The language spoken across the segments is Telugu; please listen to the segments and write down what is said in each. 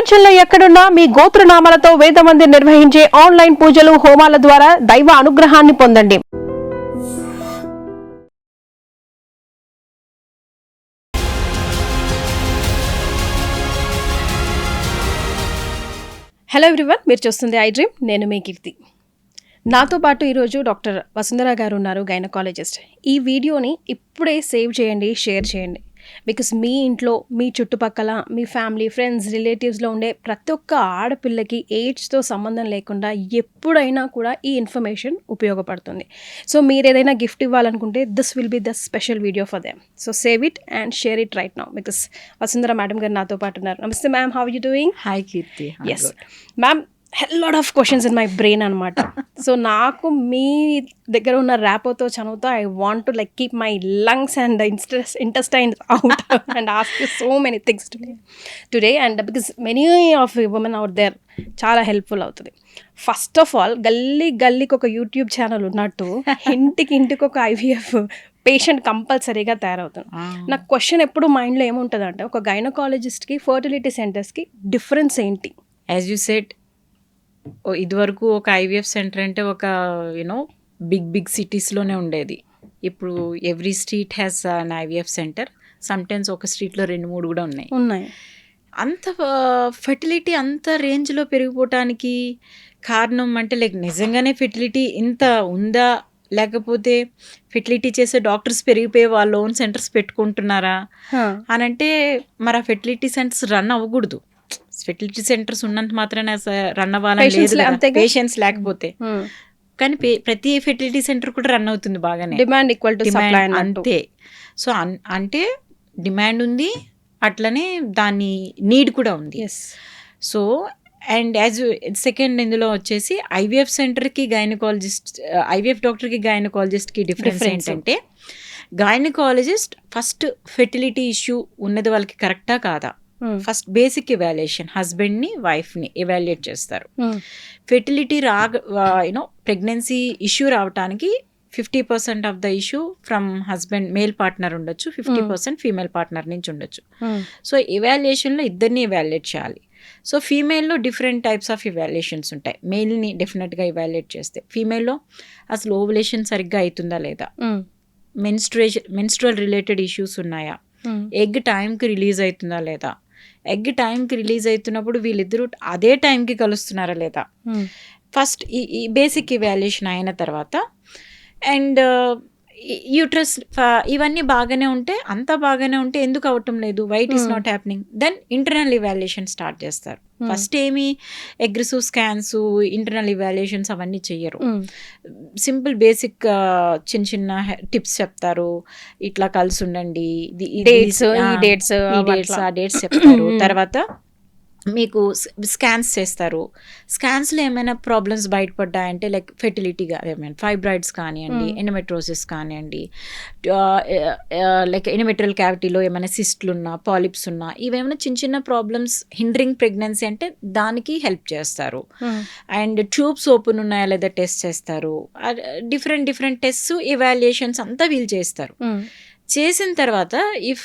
ప్రపంచంలో ఎక్కడున్నా మీ గోత్రనామాలతో వేదమందిర్ నిర్వహించే ఆన్లైన్ పూజలు హోమాల ద్వారా దైవ అనుగ్రహాన్ని పొందండి. హలో ఎవ్రీవన్, మీరు చూస్తుంది ఐ డ్రీమ్. నేను మీ కీర్తి. నాతో పాటు ఈరోజు డాక్టర్ వసుంధర గారు ఉన్నారు, గైనకాలజిస్ట్. ఈ వీడియోని ఇప్పుడే సేవ్ చేయండి, షేర్ చేయండి. బికాస్ మీ ఇంట్లో, మీ చుట్టుపక్కల, మీ ఫ్యామిలీ, ఫ్రెండ్స్, రిలేటివ్స్లో ఉండే ప్రతి ఒక్క ఆడపిల్లకి ఏజ్తో సంబంధం లేకుండా ఎప్పుడైనా కూడా ఈ ఇన్ఫర్మేషన్ ఉపయోగపడుతుంది. సో మీరు ఏదైనా గిఫ్ట్ ఇవ్వాలనుకుంటే this will be the special video for them. So save it and share it right now. Because Vasundhara madam గారు నాతో పాటు ఉన్నారు. Namaste ma'am, how you doing? Hi Keerthi. Yes ma'am, lot of questions in my brain అనమాట. సో నాకు మీ దగ్గర ఉన్న ర్యాపోతో చదువుతూ I want to like keep my lungs and intestines out and ask you so many things today and because many of women out there చాలా హెల్ప్ఫుల్ అవుతుంది. ఫస్ట్ ఆఫ్ ఆల్, గల్లీకి ఒక యూట్యూబ్ ఛానల్ ఉన్నట్టు ఇంటికి ఒక ఐవీఎఫ్ పేషెంట్ కంపల్సరీగా తయారవుతుంది. నాకు క్వశ్చన్ ఎప్పుడు మైండ్లో ఏముంటుంది అంటే, ఒక గైనకాలజిస్ట్కి ఫర్టిలిటీ సెంటర్స్కి డిఫరెన్స్ ఏంటి? యాజ్ యూ సెడ్, ఇదివరకు ఒక ఐవీఎఫ్ సెంటర్ అంటే ఒక బిగ్ సిటీస్లోనే ఉండేది. ఇప్పుడు every street has an IVF centre. Sometimes ఒక స్ట్రీట్లో 2-3 కూడా ఉన్నాయి. అంత ఫెర్టిలిటీ అంత రేంజ్లో పెరిగిపోవటానికి కారణం అంటే నిజంగానే ఫెర్టిలిటీ ఇంత ఉందా, లేకపోతే ఫెర్టిలిటీ చేసే డాక్టర్స్ పెరిగిపోయి వాళ్ళ ఓన్ సెంటర్స్ పెట్టుకుంటున్నారా అని అంటే, మరి ఆ ఫెర్టిలిటీ సెంటర్స్ రన్ అవ్వకూడదు. ఫెర్టిలిటీ సెంటర్స్ ఉన్నంత మాత్రాన రన్ అవ్వాలని లేదు, పేషెంట్స్ లేకపోతే. కానీ ప్రతి ఫెర్టిలిటీ సెంటర్ కూడా రన్ అవుతుంది బాగానే, డిమాండ్ ఈక్వల్ టు సప్లై అంతే. సో అంటే డిమాండ్ ఉంది, అట్లనే దాని నీడ్ కూడా ఉంది. సో అండ్ యాజ్ సెకండ్ ఇందులో వచ్చేసి ఐవీఎఫ్ సెంటర్కి గైనకాలజిస్ట్, ఐవీఎఫ్ డాక్టర్కి గైనకాలజిస్ట్కి డిఫరెన్స్ ఏంటంటే, గైనకాలజిస్ట్ ఫస్ట్ ఫెర్టిలిటీ ఇష్యూ ఉన్నది వాళ్ళకి కరెక్టా కాదా, ఫస్ట్ బేసిక్ ఎవాల్యుయేషన్, హస్బెండ్ని వైఫ్ని ఎవాల్యుయేట్ చేస్తారు. ఫెర్టిలిటీ ప్రెగ్నెన్సీ ఇష్యూ రావడానికి 50% of the issue from husband, male partner ఉండొచ్చు, 50% ఫీమేల్ పార్ట్నర్ నుంచి ఉండొచ్చు. సో ఎవాల్యుయేషన్లో ఇద్దరిని ఎవాల్యుయేట్ చేయాలి. సో ఫీమేల్లో డిఫరెంట్ టైప్స్ ఆఫ్ ఎవాల్యుయేషన్స్ ఉంటాయి. మేల్ని డెఫినెట్గా ఎవాల్యుయేట్ చేస్తే, ఫీమేల్లో అసలు ఓవులేషన్ సరిగ్గా అవుతుందా లేదా, మెన్స్ట్రువల్ రిలేటెడ్ ఇష్యూస్ ఉన్నాయా, ఎగ్ టైంకి రిలీజ్ అవుతుందా లేదా, ఎగ్ టైంకి రిలీజ్ అవుతున్నప్పుడు వీళ్ళిద్దరూ అదే టైంకి కలుస్తున్నారా లేదా. ఫస్ట్ ఈ బేసిక్ ఇవాల్యుయేషన్ అయిన తర్వాత, అండ్ యూట్రస్ ఇవన్నీ బాగానే ఉంటే, అంతా బాగానే ఉంటే ఎందుకు అవటం లేదు, why it is not happening, then internal evaluation start చేస్తారు. ఫస్ట్ ఏమి అగ్రెసివ్ స్కాన్స్, ఇంటర్నల్ ఇవాల్యుయేషన్స్ అవన్నీ చెయ్యరు. సింపుల్ బేసిక్ చిన్న టిప్స్ చెప్తారు. ఇట్లా కలిసి ఉండండి, డేట్స్ చెప్తారు. తర్వాత మీకు స్కాన్స్ చేస్తారు. స్కాన్స్లో ఏమైనా ప్రాబ్లమ్స్ బయటపడ్డాయంటే, లైక్ ఫెర్టిలిటీగా ఏమైనా ఫైబ్రాయిడ్స్ కానివ్వండి, ఎండోమెట్రోసిస్ కానివ్వండి, లైక్ ఎండోమెట్రియల్ క్యావిటీలో ఏమైనా సిస్ట్లు ఉన్నా, పాలిప్స్ ఉన్నా, ఇవేమైనా చిన్న ప్రాబ్లమ్స్ హిండరింగ్ ప్రెగ్నెన్సీ అంటే దానికి హెల్ప్ చేస్తారు. అండ్ ట్యూబ్స్ ఓపెన్ ఉన్నాయా లేదా టెస్ట్ చేస్తారు. డిఫరెంట్ టెస్ట్స్, ఎవాల్యుయేషన్స్ అంతా వీళ్ళు చేస్తారు. చేసిన తర్వాత ఇఫ్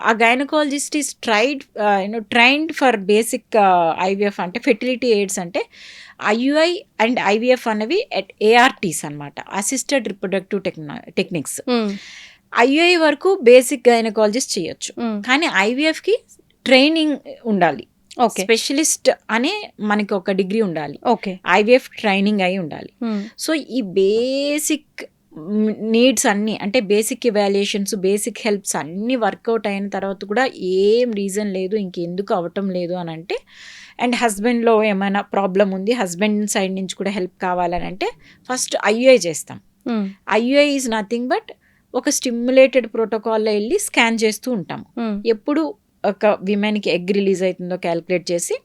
ఆ gynaecologist is trained for basic IVF అంటే ఫెర్టిలిటీ ఎయిడ్స్ అంటే ఐయుఐ అండ్ ఐవీఎఫ్ అనేవి ఏఆర్టీస్ అనమాట, అసిస్టెడ్ రిప్రొడక్టివ్ టెక్నిక్స్. ఐయుఐ వరకు బేసిక్ గైనకాలజిస్ట్ చేయొచ్చు, కానీ ఐవీఎఫ్కి ట్రైనింగ్ ఉండాలి. స్పెషలిస్ట్ అనే మనకి ఒక డిగ్రీ ఉండాలి, ఐవీఎఫ్ ట్రైనింగ్ అయి ఉండాలి. సో ఈ బేసిక్ నీడ్స్ అన్నీ, అంటే బేసిక్ ఎవాల్యుయేషన్స్, బేసిక్ హెల్ప్స్ అన్నీ వర్కౌట్ అయిన తర్వాత కూడా ఏం రీజన్ లేదు, ఇంకెందుకు అవటం లేదు అని అంటే, అండ్ హస్బెండ్లో ఏమైనా ప్రాబ్లం ఉంది, హస్బెండ్ సైడ్ నుంచి కూడా హెల్ప్ కావాలని అంటే ఫస్ట్ ఐయుఐ చేస్తాం. ఐయుఐ ఈజ్ నథింగ్ బట్ ఒక స్టిమ్యులేటెడ్ ప్రోటోకాల్లో వెళ్ళి స్కాన్ చేస్తూ ఉంటాం. ఎప్పుడు ఒక విమెన్కి ఎగ్ రిలీజ్ అవుతుందో క్యాలిక్యులేట్ చేసి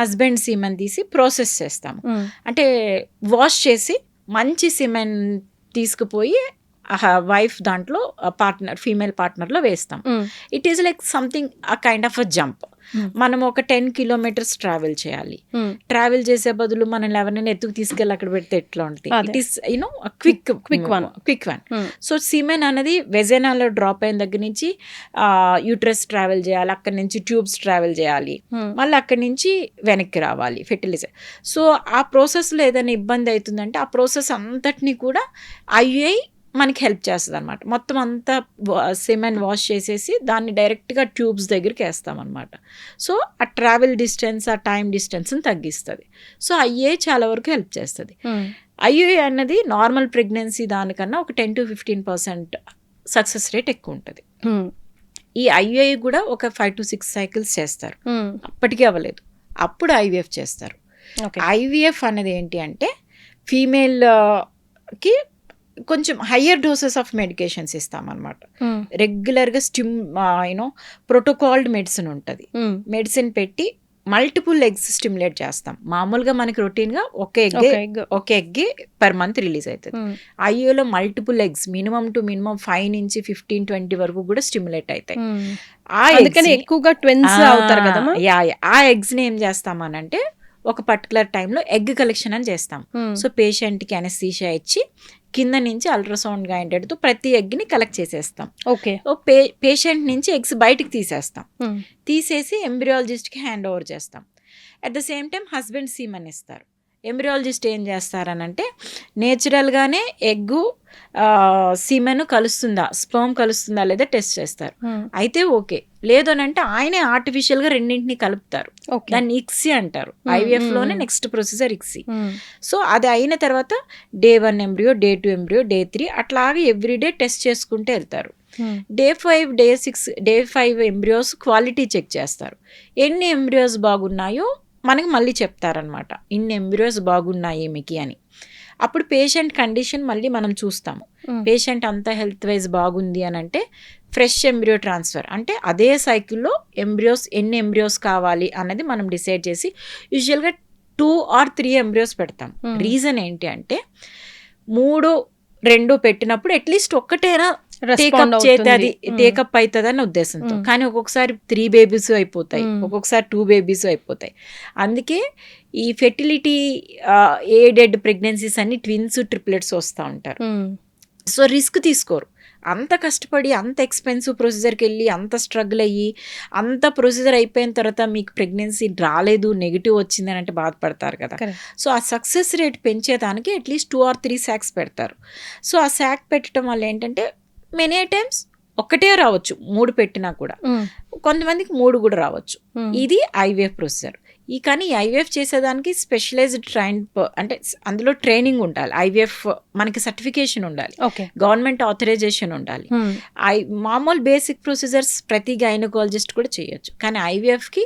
హస్బెండ్ సీమెన్ తీసి ప్రాసెస్ చేస్తాము. అంటే వాష్ చేసి మంచి సిమెన్ తీసుకుపోయి వైఫ్ దాంట్లో పార్ట్నర్, ఫీమేల్ పార్ట్నర్లో వేస్తాం. It is like something a kind of a jump. మనం ఒక 10 కిలోమీటర్స్ ట్రావెల్ చేయాలి. ట్రావెల్ చేసే బదులు మనం ఎవరినైనా ఎత్తుకు తీసుకెళ్ళి అక్కడ పెడితే ఎట్లా ఉంటుంది? It is you know quick one. So semen అనేది వెజైనాలో డ్రాప్ అయిన దగ్గర నుంచి యూట్రస్ ట్రావెల్ చేయాలి, అక్కడి నుంచి ట్యూబ్స్ ట్రావెల్ చేయాలి, మళ్ళీ అక్కడి నుంచి వెనక్కి రావాలి ఫెర్టిలైజర్. సో ఆ ప్రాసెస్లో ఏదైనా ఇబ్బంది అవుతుందంటే ఆ ప్రాసెస్ అంతటినీ కూడా ఐయుఐ మనకి హెల్ప్ చేస్తుంది అనమాట. మొత్తం అంతా సెమెన్ వాష్ చేసేసి దాన్ని డైరెక్ట్గా ట్యూబ్స్ దగ్గరికి వేస్తామన్నమాట. సో ఆ ట్రావెల్ డిస్టెన్స్, ఆ టైం డిస్టెన్స్ని తగ్గిస్తుంది. సో ఐయుఐ చాలా వరకు హెల్ప్ చేస్తుంది. ఐయుఐ అన్నది నార్మల్ ప్రెగ్నెన్సీ దానికన్నా ఒక 10 to 15% సక్సెస్ రేట్ ఎక్కువ ఉంటుంది. ఈ ఐయుఐ కూడా ఒక 5 to 6 సైకిల్స్ చేస్తారు, అప్పటికీ అవ్వలేదు, అప్పుడు ఐవీఎఫ్ చేస్తారు. ఐవీఎఫ్ అనేది ఏంటి అంటే ఫీమేల్కి కొంచెం హయ్యర్ డోసెస్ ఆఫ్ మెడికేషన్స్ ఇస్తామన్నమాట. రెగ్యులర్గా ప్రోటోకాల్డ్ మెడిసిన్ ఉంటుంది. మెడిసిన్ పెట్టి మల్టిపుల్ ఎగ్స్ స్టిమ్యులేట్ చేస్తాం. మామూలుగా మనకి రొటీన్గా ఒక ఎగ్ పర్ మంత్ రిలీజ్ అవుతుంది. ఐయులో మల్టిపుల్ ఎగ్స్ మినిమం 5 నుంచి 15-20 వరకు కూడా స్టిమ్యులేట్ అవుతాయి. ఎక్కువగా ట్విన్స్ అవుతారు కదా. ఆ ఎగ్స్ని ఏం చేస్తామనంటే ఒక పర్టికులర్ టైంలో ఎగ్ కలెక్షన్ అని చేస్తాం. సో పేషెంట్కి అనస్థీషియా ఇచ్చి కింద నుంచి అల్ట్రాసౌండ్ గైడెడ్తో ప్రతి ఎగ్ని కలెక్ట్ చేసేస్తాం. పేషెంట్ నుంచి ఎగ్స్ బయటికి తీసేస్తాం. తీసేసి ఎంబ్రియాలజిస్ట్కి హ్యాండ్ ఓవర్ చేస్తాం. At the same time husband semen ఇస్తారు. ఎంబ్రియాలజిస్ట్ ఏం చేస్తారనంటే నేచురల్గానే ఎగ్గు సీమెన్ కలుస్తుందా, స్పర్మ్ కలుస్తుందా లేదా టెస్ట్ చేస్తారు. అయితే ఓకే, లేదు అని అంటే ఆయనే ఆర్టిఫిషియల్గా రెండింటిని కలుపుతారు. దాన్ని ఇక్సీ అంటారు. ఐవీఎఫ్లోనే నెక్స్ట్ ప్రొసీజర్ ఇక్సీ. సో అది అయిన తర్వాత Day 1 embryo, Day 2 embryo, Day 3 అట్లాగే ఎవ్రీడే టెస్ట్ చేసుకుంటూ వెళ్తారు. Day 5, Day 6, Day 5 embryos quality check చేస్తారు. ఎన్ని ఎంబ్రియోస్ బాగున్నాయో మనకి మళ్ళీ చెప్తారనమాట, ఇన్ని ఎంబ్రియోస్ బాగున్నాయి మీకు అని. అప్పుడు పేషెంట్ కండిషన్ మళ్ళీ మనం చూస్తాము. పేషెంట్ అంతా హెల్త్ వైజ్ బాగుంది అని అంటే ఫ్రెష్ ఎంబ్రియో ట్రాన్స్ఫర్, అంటే అదే సైకిల్లో ఎన్ని ఎంబ్రియోస్ కావాలి అన్నది మనం డిసైడ్ చేసి యూజువల్గా 2 or 3 ఎంబ్రియోస్ పెడతాం. రీజన్ ఏంటి అంటే 3-2 పెట్టినప్పుడు అట్లీస్ట్ ఒక్కటైనా టేకప్ అవుతుంది అనే ఉద్దేశంతో. కానీ ఒక్కొక్కసారి 3 బేబీస్ అయిపోతాయి, ఒక్కొక్కసారి 2 బేబీస్ అయిపోతాయి. అందుకే ఈ ఫెర్టిలిటీ ఎయిడెడ్ ప్రెగ్నెన్సీస్ అన్ని ట్విన్స్, ట్రిప్లెట్స్ వస్తూ ఉంటారు. సో రిస్క్ తీసుకోరు. అంత కష్టపడి అంత ఎక్స్పెన్సివ్ ప్రొసీజర్కి వెళ్ళి అంత స్ట్రగుల్ అయ్యి అంత ప్రొసీజర్ అయిపోయిన తర్వాత మీకు ప్రెగ్నెన్సీ రాలేదు, నెగిటివ్ వచ్చిందని అంటే బాధపడతారు కదా. సో ఆ సక్సెస్ రేట్ పెంచేదానికి అట్లీస్ట్ 2 or 3 శాక్స్ పెడతారు. సో ఆ శాక్ పెట్టడం వల్ల ఏంటంటే మెనీ టైమ్స్ ఒక్కటే రావచ్చు, 3 పెట్టినా కూడా, కొంతమందికి 3 కూడా రావచ్చు. ఇది ఐవీఎఫ్ ప్రొసీజర్. కానీ ఐవీఎఫ్ చేసేదానికి స్పెషలైజ్డ్ అంటే అందులో ట్రైనింగ్ ఉండాలి. ఐవీఎఫ్ మనకి సర్టిఫికేషన్ ఉండాలి, గవర్నమెంట్ ఆథరైజేషన్ ఉండాలి. మామూలు బేసిక్ ప్రొసీజర్స్ ప్రతి గైనకాలజిస్ట్ కూడా చేయొచ్చు, కానీ ఐవీఎఫ్కి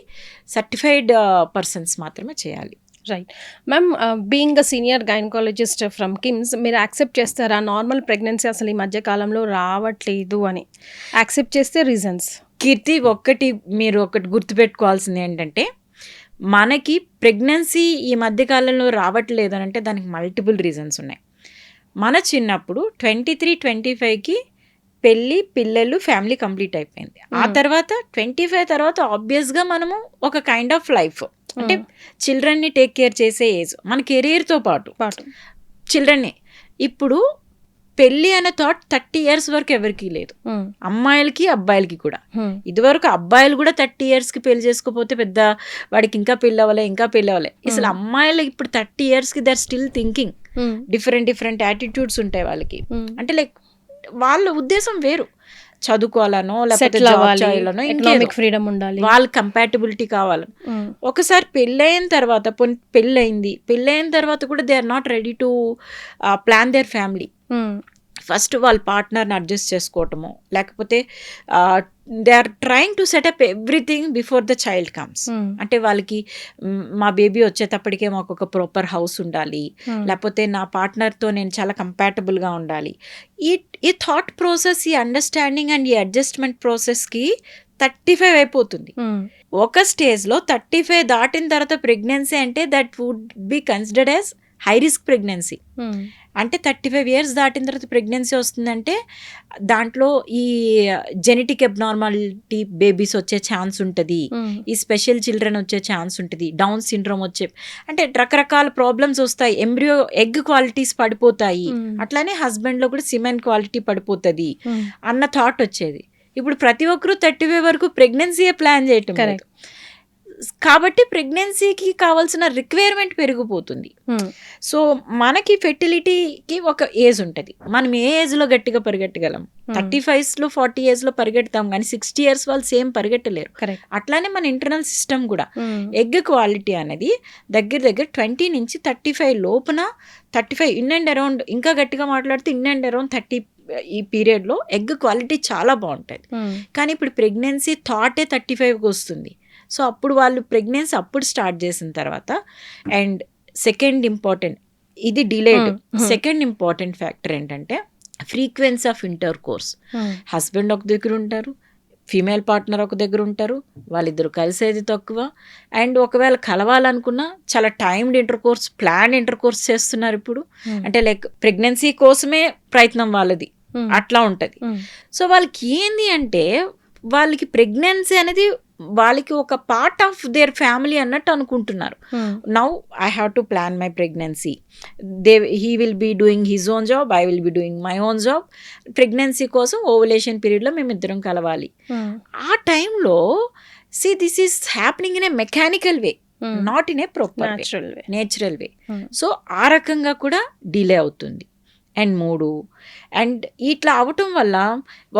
సర్టిఫైడ్ పర్సన్స్ మాత్రమే చేయాలి. Right ma'am, being a senior gynaecologist from KIMS, మీరు యాక్సెప్ట్ చేస్తారా నార్మల్ ప్రెగ్నెన్సీ అసలు ఈ మధ్య కాలంలో రావట్లేదు అని? యాక్సెప్ట్ చేస్తే రీజన్స్? కీర్తి, మీరు ఒకటి గుర్తుపెట్టుకోవాల్సింది ఏంటంటే మనకి ప్రెగ్నెన్సీ ఈ మధ్యకాలంలో రావట్లేదు అని అంటే దానికి మల్టిపుల్ రీజన్స్ ఉన్నాయి. మన చిన్నప్పుడు 23-25కి పెళ్ళి, పిల్లలు, ఫ్యామిలీ కంప్లీట్ అయిపోయింది. ఆ తర్వాత 25 తర్వాత ఆబ్వియస్గా మనము ఒక కైండ్ ఆఫ్ లైఫ్, అంటే చిల్డ్రన్ని టేక్ కేర్ చేసే ఏజ్, మన కెరీర్తో పాటు చిల్డ్రన్ని. ఇప్పుడు పెళ్ళి అనే థాట్ 30 years వరకు ఎవరికి లేదు, అమ్మాయిలకి అబ్బాయిలకి కూడా. ఇదివరకు అబ్బాయిలు కూడా 30 yearsకి పెళ్లి చేసుకోపోతే పెద్ద వాడికి ఇంకా పెళ్ళి అవ్వలే. అసలు అమ్మాయిలు ఇప్పుడు 30 yearsకి they are still thinking. Different attitudes ఉంటాయి వాళ్ళకి. అంటే లైక్ వాళ్ళ ఉద్దేశం వేరు, చదువుకోవాలనో లేకపోతే జాబ్ చేయాలనో, ఎకనామిక్ ఫ్రీడమ్ ఉండాలి, వాళ్ళ కంపాటబిలిటీ కావాలని. ఒకసారి పెళ్ళైన తర్వాత కూడా they are not ready to plan their family. First వాళ్ళ పార్ట్నర్ని అడ్జస్ట్ చేసుకోవటము, లేకపోతే they are trying to set up everything before the child comes. అంటే వాళ్ళకి మా బేబీ వచ్చేటప్పటికే మాకు ఒక ప్రాపర్ హౌస్ ఉండాలి, లేకపోతే నా పార్ట్నర్తో నేను చాలా కంపాటబుల్గా ఉండాలి. ఈ థాట్ ప్రాసెస్, ఈ అండర్స్టాండింగ్ అండ్ ఈ అడ్జస్ట్మెంట్ ప్రాసెస్కి 35 అయిపోతుంది. ఒక స్టేజ్లో 35 దాటిన తర్వాత ప్రెగ్నెన్సీ అంటే that would be considered as high risk pregnancy. అంటే 35 ఇయర్స్ దాటిన తర్వాత ప్రెగ్నెన్సీ వస్తుందంటే దాంట్లో ఈ జెనెటిక్ అబ్నార్మాలిటీ బేబీస్ వచ్చే ఛాన్స్ ఉంటుంది, ఈ స్పెషల్ చిల్డ్రన్ వచ్చే ఛాన్స్ ఉంటుంది, డౌన్ సిండ్రోమ్ వచ్చే అంటే రకరకాల ప్రాబ్లమ్స్ వస్తాయి, ఎంబ్రియో ఎగ్ క్వాలిటీస్ పడిపోతాయి, అట్లానే హస్బెండ్లో కూడా సిమెన్ క్వాలిటీ పడిపోతుంది అన్న థాట్ వచ్చేది. ఇప్పుడు ప్రతి ఒక్కరూ 35 వరకు ప్రెగ్నెన్సీయే ప్లాన్ చేయటం లేదు. కాబట్టి ప్రెగ్నెన్సీకి కావాల్సిన రిక్వైర్మెంట్ పెరిగిపోతుంది. సో మనకి ఫెర్టిలిటీకి ఒక ఏజ్ ఉంటుంది, మనం ఏ ఏజ్లో గట్టిగా పరిగెట్టగలం. 35లో 40 ఏజ్లో పరిగెడతాం కానీ 60 ఇయర్స్ వాళ్ళు సేమ్ పరిగెట్టలేరు. అట్లానే మన ఇంటర్నల్ సిస్టమ్ కూడా ఎగ్ క్వాలిటీ అనేది దగ్గర 20 నుంచి 35 లోపున 35 ఇన్ అండ్ అరౌండ్, ఇంకా గట్టిగా మాట్లాడితే ఇన్ అండ్ అరౌండ్ 30 ఈ పీరియడ్లో ఎగ్ క్వాలిటీ చాలా బాగుంటుంది. కానీ ఇప్పుడు ప్రెగ్నెన్సీ థాటే 35కి వస్తుంది. సో అప్పుడు వాళ్ళు ప్రెగ్నెన్సీ అప్పుడు స్టార్ట్ చేసిన తర్వాత, అండ్ సెకండ్ ఇంపార్టెంట్, ఇది డిలేడ్, సెకండ్ ఇంపార్టెంట్ ఫ్యాక్టర్ ఏంటంటే frequency of inter course. Husband ఒక దగ్గర ఉంటారు, ఫీమేల్ పార్ట్నర్ ఒక దగ్గర ఉంటారు, వాళ్ళిద్దరు కలిసేది తక్కువ, అండ్ ఒకవేళ కలవాలనుకున్నా చాలా timed inter course, plan inter course చేస్తున్నారు ఇప్పుడు. అంటే లైక్ ప్రెగ్నెన్సీ కోసమే ప్రయత్నం వాళ్ళది, అట్లా ఉంటుంది. సో వాళ్ళకి ఏంది అంటే వాళ్ళకి ప్రెగ్నెన్సీ అనేది వాళ్ళకి ఒక పార్ట్ ఆఫ్ దేర్ ఫ్యామిలీ అన్నట్టు అనుకుంటున్నారు. Now I have to plan my pregnancy, he will be doing his own job, I will be doing my own job. Pregnancy కోసం ఓవులేషన్ పీరియడ్లో మేమిద్దరం కలవాలి. ఆ టైంలో this is happening in a mechanical way, not in a proper natural way. So ఆ రకంగా కూడా డిలే అవుతుంది. అండ్ 3 అండ్ ఇట్లా అవటం వల్ల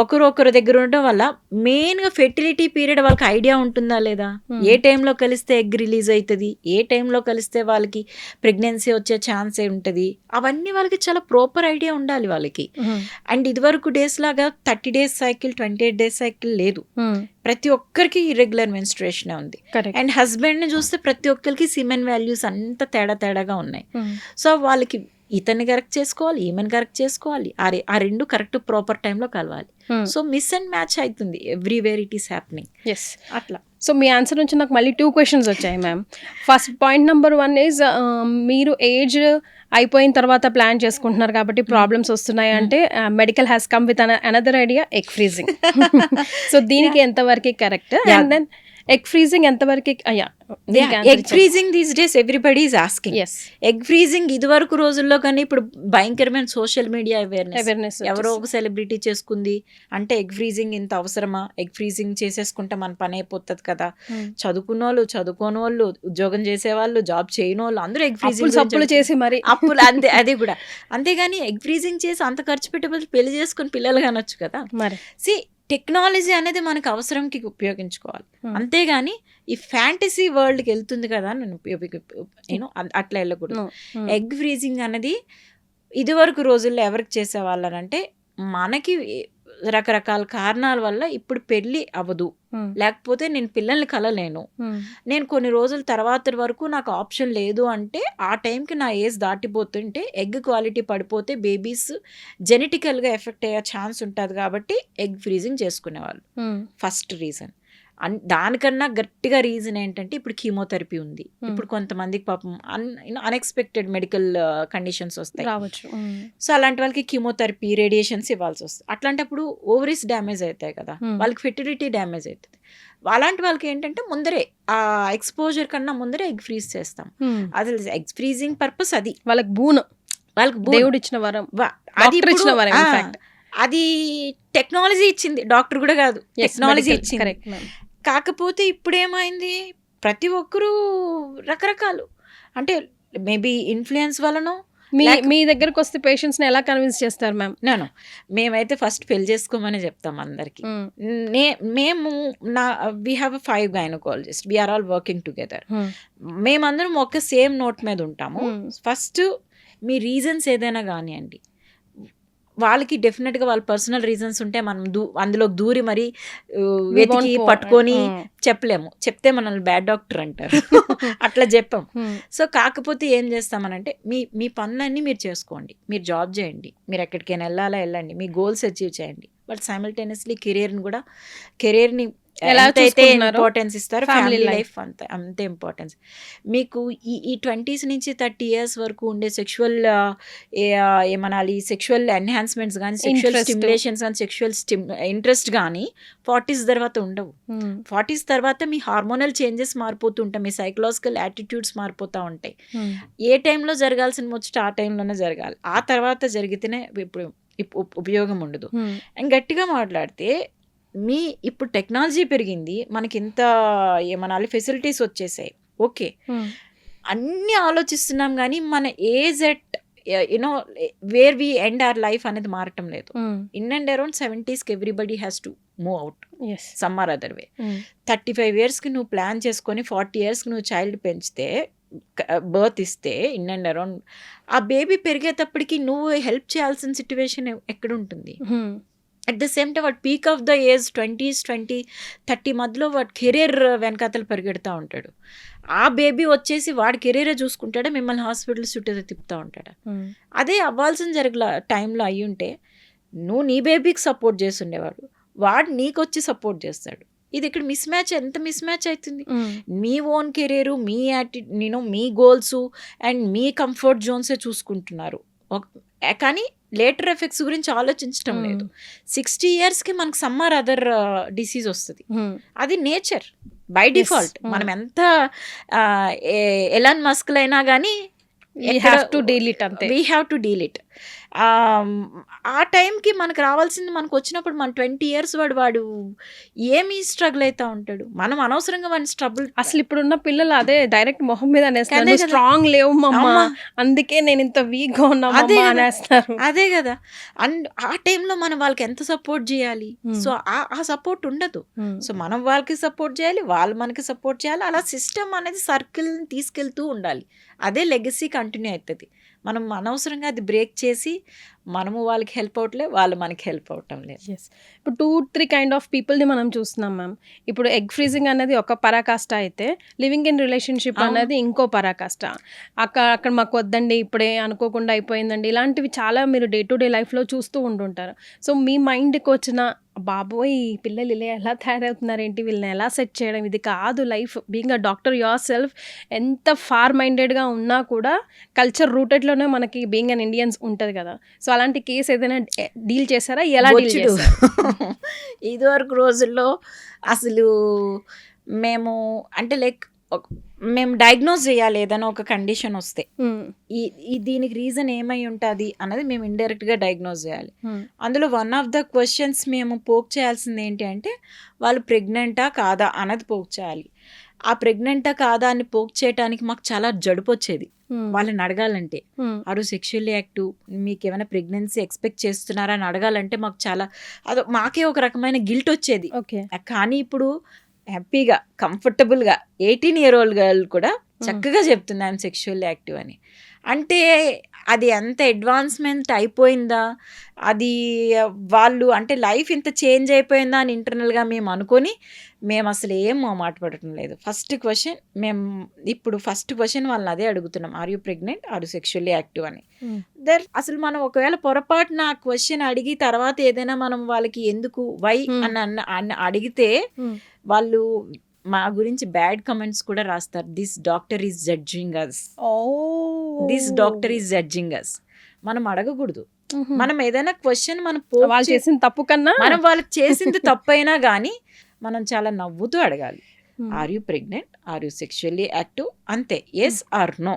ఒకరు దగ్గర ఉండటం వల్ల మెయిన్గా ఫెర్టిలిటీ పీరియడ్ వాళ్ళకి ఐడియా ఉంటుందా లేదా, ఏ టైంలో కలిస్తే ఎగ్ రిలీజ్ అవుతుంది, ఏ టైంలో కలిస్తే వాళ్ళకి ప్రెగ్నెన్సీ వచ్చే ఛాన్స్ ఉంటుంది, అవన్నీ వాళ్ళకి చాలా ప్రాపర్ ఐడియా ఉండాలి వాళ్ళకి. అండ్ ఇదివరకు డేస్ లాగా 30 డేస్ సైకిల్ 28 డేస్ సైకిల్ లేదు, ప్రతి ఒక్కరికి ఇర్రెగ్యులర్ మెన్స్ట్రుయేషన్ ఉంది. అండ్ హస్బెండ్ని చూస్తే ప్రతి ఒక్కరికి సిమెన్ వాల్యూస్ అంత తేడాగా ఉన్నాయి. సో వాళ్ళకి ఇతన్ని కరెక్ట్ చేసుకోవాలి, ఈమెను కరెక్ట్ చేసుకోవాలి, ఆ రెండు కరెక్ట్ ప్రాపర్ టైంలో కలవాలి. సో మిస్ అండ్ మ్యాచ్ అవుతుంది ఎవ్రీవేర్ ఇట్ ఈస్ హ్యాపెనింగ్. అట్లా. సో మీ ఆన్సర్ నుంచి నాకు మళ్ళీ 2 క్వశ్చన్స్ వచ్చాయి ma'am. First point number 1 is మీరు ఏజ్ అయిపోయిన తర్వాత ప్లాన్ చేసుకుంటున్నారు కాబట్టి ప్రాబ్లమ్స్ వస్తున్నాయి అంటే medical has come with another idea, egg freezing. So దీనికి ఎంతవరకు correct, and then egg freezing ఎంతవరకు? Egg freezing these days everybody is asking. Egg freezing ఇదివరకు రోజుల్లో కానీ ఇప్పుడు భయంకరమైన సోషల్ మీడియా అవేర్నెస్, ఎవరో ఒక సెలబ్రిటీ చేసుకుంది అంటే ఎగ్ ఫ్రీజింగ్ ఇంత అవసరమా, ఎగ్ ఫ్రీజింగ్ చేసేసుకుంటే మన పని అయిపోతుంది కదా. చదువుకున్న వాళ్ళు, చదువుకోని వాళ్ళు, ఉద్యోగం చేసేవాళ్ళు, జాబ్ చేయని వాళ్ళు అందరూ ఎగ్ ఫ్రీజింగ్ చేసి మరి అప్పులు అంతే, అది కూడా అంతేగాని ఎగ్ ఫ్రీజింగ్ చేసి అంత ఖర్చు పెట్టే పెళ్లి చేసుకుని పిల్లలు కానొచ్చు కదా. మరి టెక్నాలజీ అనేది మనకు అవసరంకి ఉపయోగించుకోవాలి, అంతేగాని ఈ ఫ్యాంటసీ వరల్డ్కి వెళ్తుంది కదా నేను అట్లా వెళ్ళకూడదు. ఎగ్ ఫ్రీజింగ్ అనేది ఇదివరకు రోజుల్లో ఎవరికి చేసేవాళ్ళనంటే మనకి రకరకాల కారణాల వల్ల ఇప్పుడు పెళ్ళి అవ్వదు, లేకపోతే నేను పిల్లల్ని కలలేను, నేను కొన్ని రోజుల తర్వాత వరకు నాకు ఆప్షన్ లేదు అంటే ఆ టైంకి నా ఏజ్ దాటిపోతుంటే ఎగ్ క్వాలిటీ పడిపోతే బేబీస్ జెనెటికల్గా ఎఫెక్ట్ అయ్యే ఛాన్స్ ఉంటుంది కాబట్టి ఎగ్ ఫ్రీజింగ్ చేసుకునేవాళ్ళు. First reason. దానికన్నా గట్టిగా రీజన్ ఏంటంటే ఇప్పుడు కీమోథెరపీ ఉంది, ఇప్పుడు కొంతమందికి పాపం అన్ఎక్స్పెక్టెడ్ మెడికల్ కండిషన్స్ వస్తాయి రావచ్చు. సో అలాంటి వాళ్ళకి కీమోథెరపీ, రేడియేషన్స్ ఇవ్వాల్సి వస్తుంది. అట్లాంటప్పుడు ఓవరీస్ డ్యామేజ్ అవుతాయి కదా, వాళ్ళకి ఫెర్టిలిటీ డ్యామేజ్ అవుతుంది. అలాంటి వాళ్ళకి ఏంటంటే ముందరే ఆ ఎక్స్పోజర్ కన్నా ముందరే ఎగ్ ఫ్రీజ్ చేస్తాం. అది ఎగ్ ఫ్రీజింగ్ పర్పస్, అది వాళ్ళకి దేవుడు ఇచ్చిన వరం, అది టెక్నాలజీ ఇచ్చింది, డాక్టర్ కూడా కాదు, టెక్నాలజీ ఇచ్చింది. కాకపోతే ఇప్పుడు ఏమైంది, ప్రతి ఒక్కరూ రకరకాలు అంటే మేబీ ఇన్ఫ్లుయెన్స్ వలనో. మీ దగ్గరకు వస్తే పేషెంట్స్ని ఎలా కన్విన్స్ చేస్తారు మ్యామ్? మేమైతే ఫస్ట్ పెళ్లి చేసుకోమని చెప్తాం అందరికి. మేము we have 5 gynaecologist, we are all working together. మేమందరం ఒక సేమ్ నోట్ మీద ఉంటాము. ఫస్ట్ మీ రీజన్స్ ఏదైనా కానివ్వండి, వాళ్ళకి డెఫినెట్గా వాళ్ళ పర్సనల్ రీజన్స్ ఉంటే మనం అందులో దూరి మరి వెతికి పట్టుకొని చెప్పలేము, చెప్తే మనల్ని బ్యాడ్ డాక్టర్ అంటారు. అట్లా చెప్పాం. సో కాకపోతే ఏం చేస్తామనంటే మీ పనులన్నీ మీరు చేసుకోండి, మీరు జాబ్ చేయండి, మీరు ఎక్కడికైనా వెళ్ళాలా వెళ్ళండి, మీ గోల్స్ అచీవ్ చేయండి, బట్ సైమల్టేనియస్లీ కెరీర్ని ఎలా ఎంతైతే చూసుకుంటున్నారో ఇంపార్టెన్స్ ఇస్తారో family ఫ్యామిలీ life. లైఫ్ అంతే ఇంపార్టెన్స్. మీకు ఈ 20s నుంచి 30 years వరకు ఉండే సెక్షువల్ ఏమనాలి సెక్షువల్ ఎన్హాన్స్మెంట్స్ కానీ సెక్షువల్ Interest. స్టిమ్యులేషన్స్ కానీ సెక్షువల్ ఇంట్రెస్ట్ కానీ 40s తర్వాత ఉండవు. 40s తర్వాత మీ హార్మోనల్ చేంజెస్ మారిపోతూ ఉంటాయి, మీ సైకలాజికల్ యాటిట్యూడ్స్ మారిపోతూ ఉంటాయి. ఏ టైంలో జరగాల్సిన ముచ్చట ఆ టైంలోనే జరగాలి, ఆ తర్వాత జరిగితేనే ఇప్పుడు ఉపయోగం ఉండదు. అండ్ గట్టిగా మాట్లాడితే ఇప్పుడు టెక్నాలజీ పెరిగింది, మనకి ఇంత ఏమనాలి ఫెసిలిటీస్ వచ్చేసాయి, ఓకే అన్నీ ఆలోచిస్తున్నాం కానీ మన age at you know where we end our life అనేది మారటం లేదు. In and around 70s everybody has to move out some or other way. 35 yearsకి నువ్వు ప్లాన్ చేసుకొని 40 yearsకి నువ్వు చైల్డ్ పెంచితే బర్త్ ఇస్తే ఇన్ అండ్ అరౌండ్ ఆ బేబీ పెరిగేటప్పటికి నువ్వు హెల్ప్ చేయాల్సిన సిచ్యువేషన్ ఎక్కడ ఉంటుంది? అట్ ద సేమ్ టైం వాడు peak of the age 20s 30 మధ్యలో వాడు కెరీర్ వెనకాతలు పరిగెడుతూ ఉంటాడు. ఆ బేబీ వచ్చేసి వాడి కెరీరే చూసుకుంటాడా, మిమ్మల్ని హాస్పిటల్ చుట్టూ తిప్పుతూ ఉంటాడా? అదే అవ్వాల్సిన జరిగిన టైంలో అయ్యి ఉంటే నువ్వు నీ బేబీకి సపోర్ట్ చేస్తుండేవాడు, వాడు నీకు వచ్చి సపోర్ట్ చేస్తాడు. ఇది ఇక్కడ మిస్ మ్యాచ్, ఎంత మిస్ మ్యాచ్ అవుతుంది. మీ ఓన్ కెరీరు, మీ మీ గోల్స్ అండ్ మీ కంఫర్ట్ జోన్సే చూసుకుంటున్నారు, కానీ లేటర్ ఎఫెక్ట్స్ గురించి ఆలోచించడం లేదు. 60 yearsకి మనకు సమ్మర్ అదర్ డిసీజ్ వస్తుంది, అది నేచర్ బై డిఫాల్ట్. మనం ఎంత ఎలాన్ మస్క్ అయినా కానీ we have to deal it అంతే. We have to deal it. ఆ టైంకి మనకు రావాల్సింది మనకు వచ్చినప్పుడు మన 20 years వాడు ఏమి స్ట్రగుల్ అవుతా ఉంటాడు. మనం అనవసరంగా వాడిని స్ట్రగుల్. అసలు ఇప్పుడున్న పిల్లలు అదే డైరెక్ట్ మొహం మీద అనేస్తారు, అదే కదా. స్ట్రాంగ్ లేవు మమ్మ, అమ్మా. అందుకే నేను ఇంత వీక్ గా ఉన్నా అదే కదా. అనేస్తారు. అదే కదా. అండ్ ఆ టైంలో మనం వాళ్ళకి ఎంత సపోర్ట్ చేయాలి? సో ఆ సపోర్ట్ ఉండదు. సో మనం వాళ్ళకి సపోర్ట్ చేయాలి, వాళ్ళు మనకి సపోర్ట్ చేయాలి. అలా సిస్టమ్ అనేది సర్కిల్ని తీసుకెళ్తూ ఉండాలి. అదే లెగసీ కంటిన్యూ అవుతుంది. మనం అనవసరంగా అది బ్రేక్ చేసి మనము వాళ్ళకి హెల్ప్ అవట్లేదు, వాళ్ళు మనకి హెల్ప్ అవటం లేదు. ఇప్పుడు 2-3 కైండ్ ఆఫ్ పీపుల్ని మనం చూస్తున్నాం మ్యామ్. ఇప్పుడు ఎగ్ ఫ్రీజింగ్ అనేది ఒక పరాకాష్ట అయితే లివింగ్ ఇన్ రిలేషన్షిప్ అనేది ఇంకో పరాకాష్ట. అక్కడ మాకు వద్దండి, ఇప్పుడే అనుకోకుండా అయిపోయిందండి, ఇలాంటివి చాలా మీరు డే టు డే లైఫ్లో చూస్తూ ఉంటుంటారు. సో మీ మైండ్కి వచ్చిన బాబోయ్ ఈ పిల్లలు ఇలా ఎలా తయారవుతున్నారు ఏంటి, వీళ్ళని ఎలా సెట్ చేయడం, ఇది కాదు life. Being a doctor your self ఎంత ఫార్ మైండెడ్గా ఉన్నా కూడా కల్చర్ రూటెడ్లోనే మనకి బీయింగ్ అన్ ఇండియన్స్ ఉంటుంది కదా. సో అలాంటి కేసు ఏదైనా డీల్ చేశారా, ఎలా డీల్ చేశారు? ఇదివరకు రోజుల్లో అసలు మేము అంటే మేము డయాగ్నోజ్ చేయాలి ఏదైనా ఒక కండిషన్ వస్తే, దీనికి రీజన్ ఏమై ఉంటుంది అన్నది మేము ఇండైరెక్ట్గా డయాగ్నోజ్ చేయాలి. అందులో వన్ ఆఫ్ ద క్వశ్చన్స్ మేము పోక్ చేయాల్సింది ఏంటి అంటే వాళ్ళు ప్రెగ్నెంటా కాదా అన్నది పోక్ చేయాలి. ఆ ప్రెగ్నెంటా కాదా అని పోక్ చేయడానికి మాకు చాలా జడుపు వచ్చేది వాళ్ళని అడగాలంటే. ఆరు సెక్షువల్లీ యాక్టివ్, మీకు ఏమైనా ప్రెగ్నెన్సీ ఎక్స్పెక్ట్ చేస్తున్నారా అని అడగాలంటే మాకు చాలా మాకే ఒక రకమైన గిల్ట్ వచ్చేది. కానీ ఇప్పుడు హ్యాపీగా కంఫర్టబుల్గా 18 year old గర్ల్ కూడా చక్కగా చెప్తుంది ఐఎమ్ సెక్షువల్లీ యాక్టివ్ అని. అంటే అది ఎంత అడ్వాన్స్మెంట్ అయిపోయిందా, అది వాళ్ళు అంటే లైఫ్ ఇంత చేంజ్ అయిపోయిందా అని ఇంటర్నల్గా మేము అనుకొని మేము అసలు ఏం మాట పడటం లేదు. ఫస్ట్ క్వశ్చన్ వాళ్ళని అదే అడుగుతున్నాం, are you pregnant, are you sexually active అని. అసలు మనం ఒకవేళ పొరపాటున ఆ క్వశ్చన్ అడిగి తర్వాత ఏదైనా మనం వాళ్ళకి ఎందుకు వై అని అడిగితే వాళ్ళు మా గురించి బ్యాడ్ కమెంట్స్ కూడా రాస్తారు. This doctor is judging us, this doctor is judging us. మనం అడగకూడదు. మనం ఏదైనా క్వశ్చన్ మనం చేసిన తప్పు కన్నా మనం వాళ్ళకి చేసింది తప్పైనా కానీ మనం చాలా నవ్వుతూ అడగాలి. Are you pregnant, are you sexually active, అంతే, ఎస్ ఆర్ నో.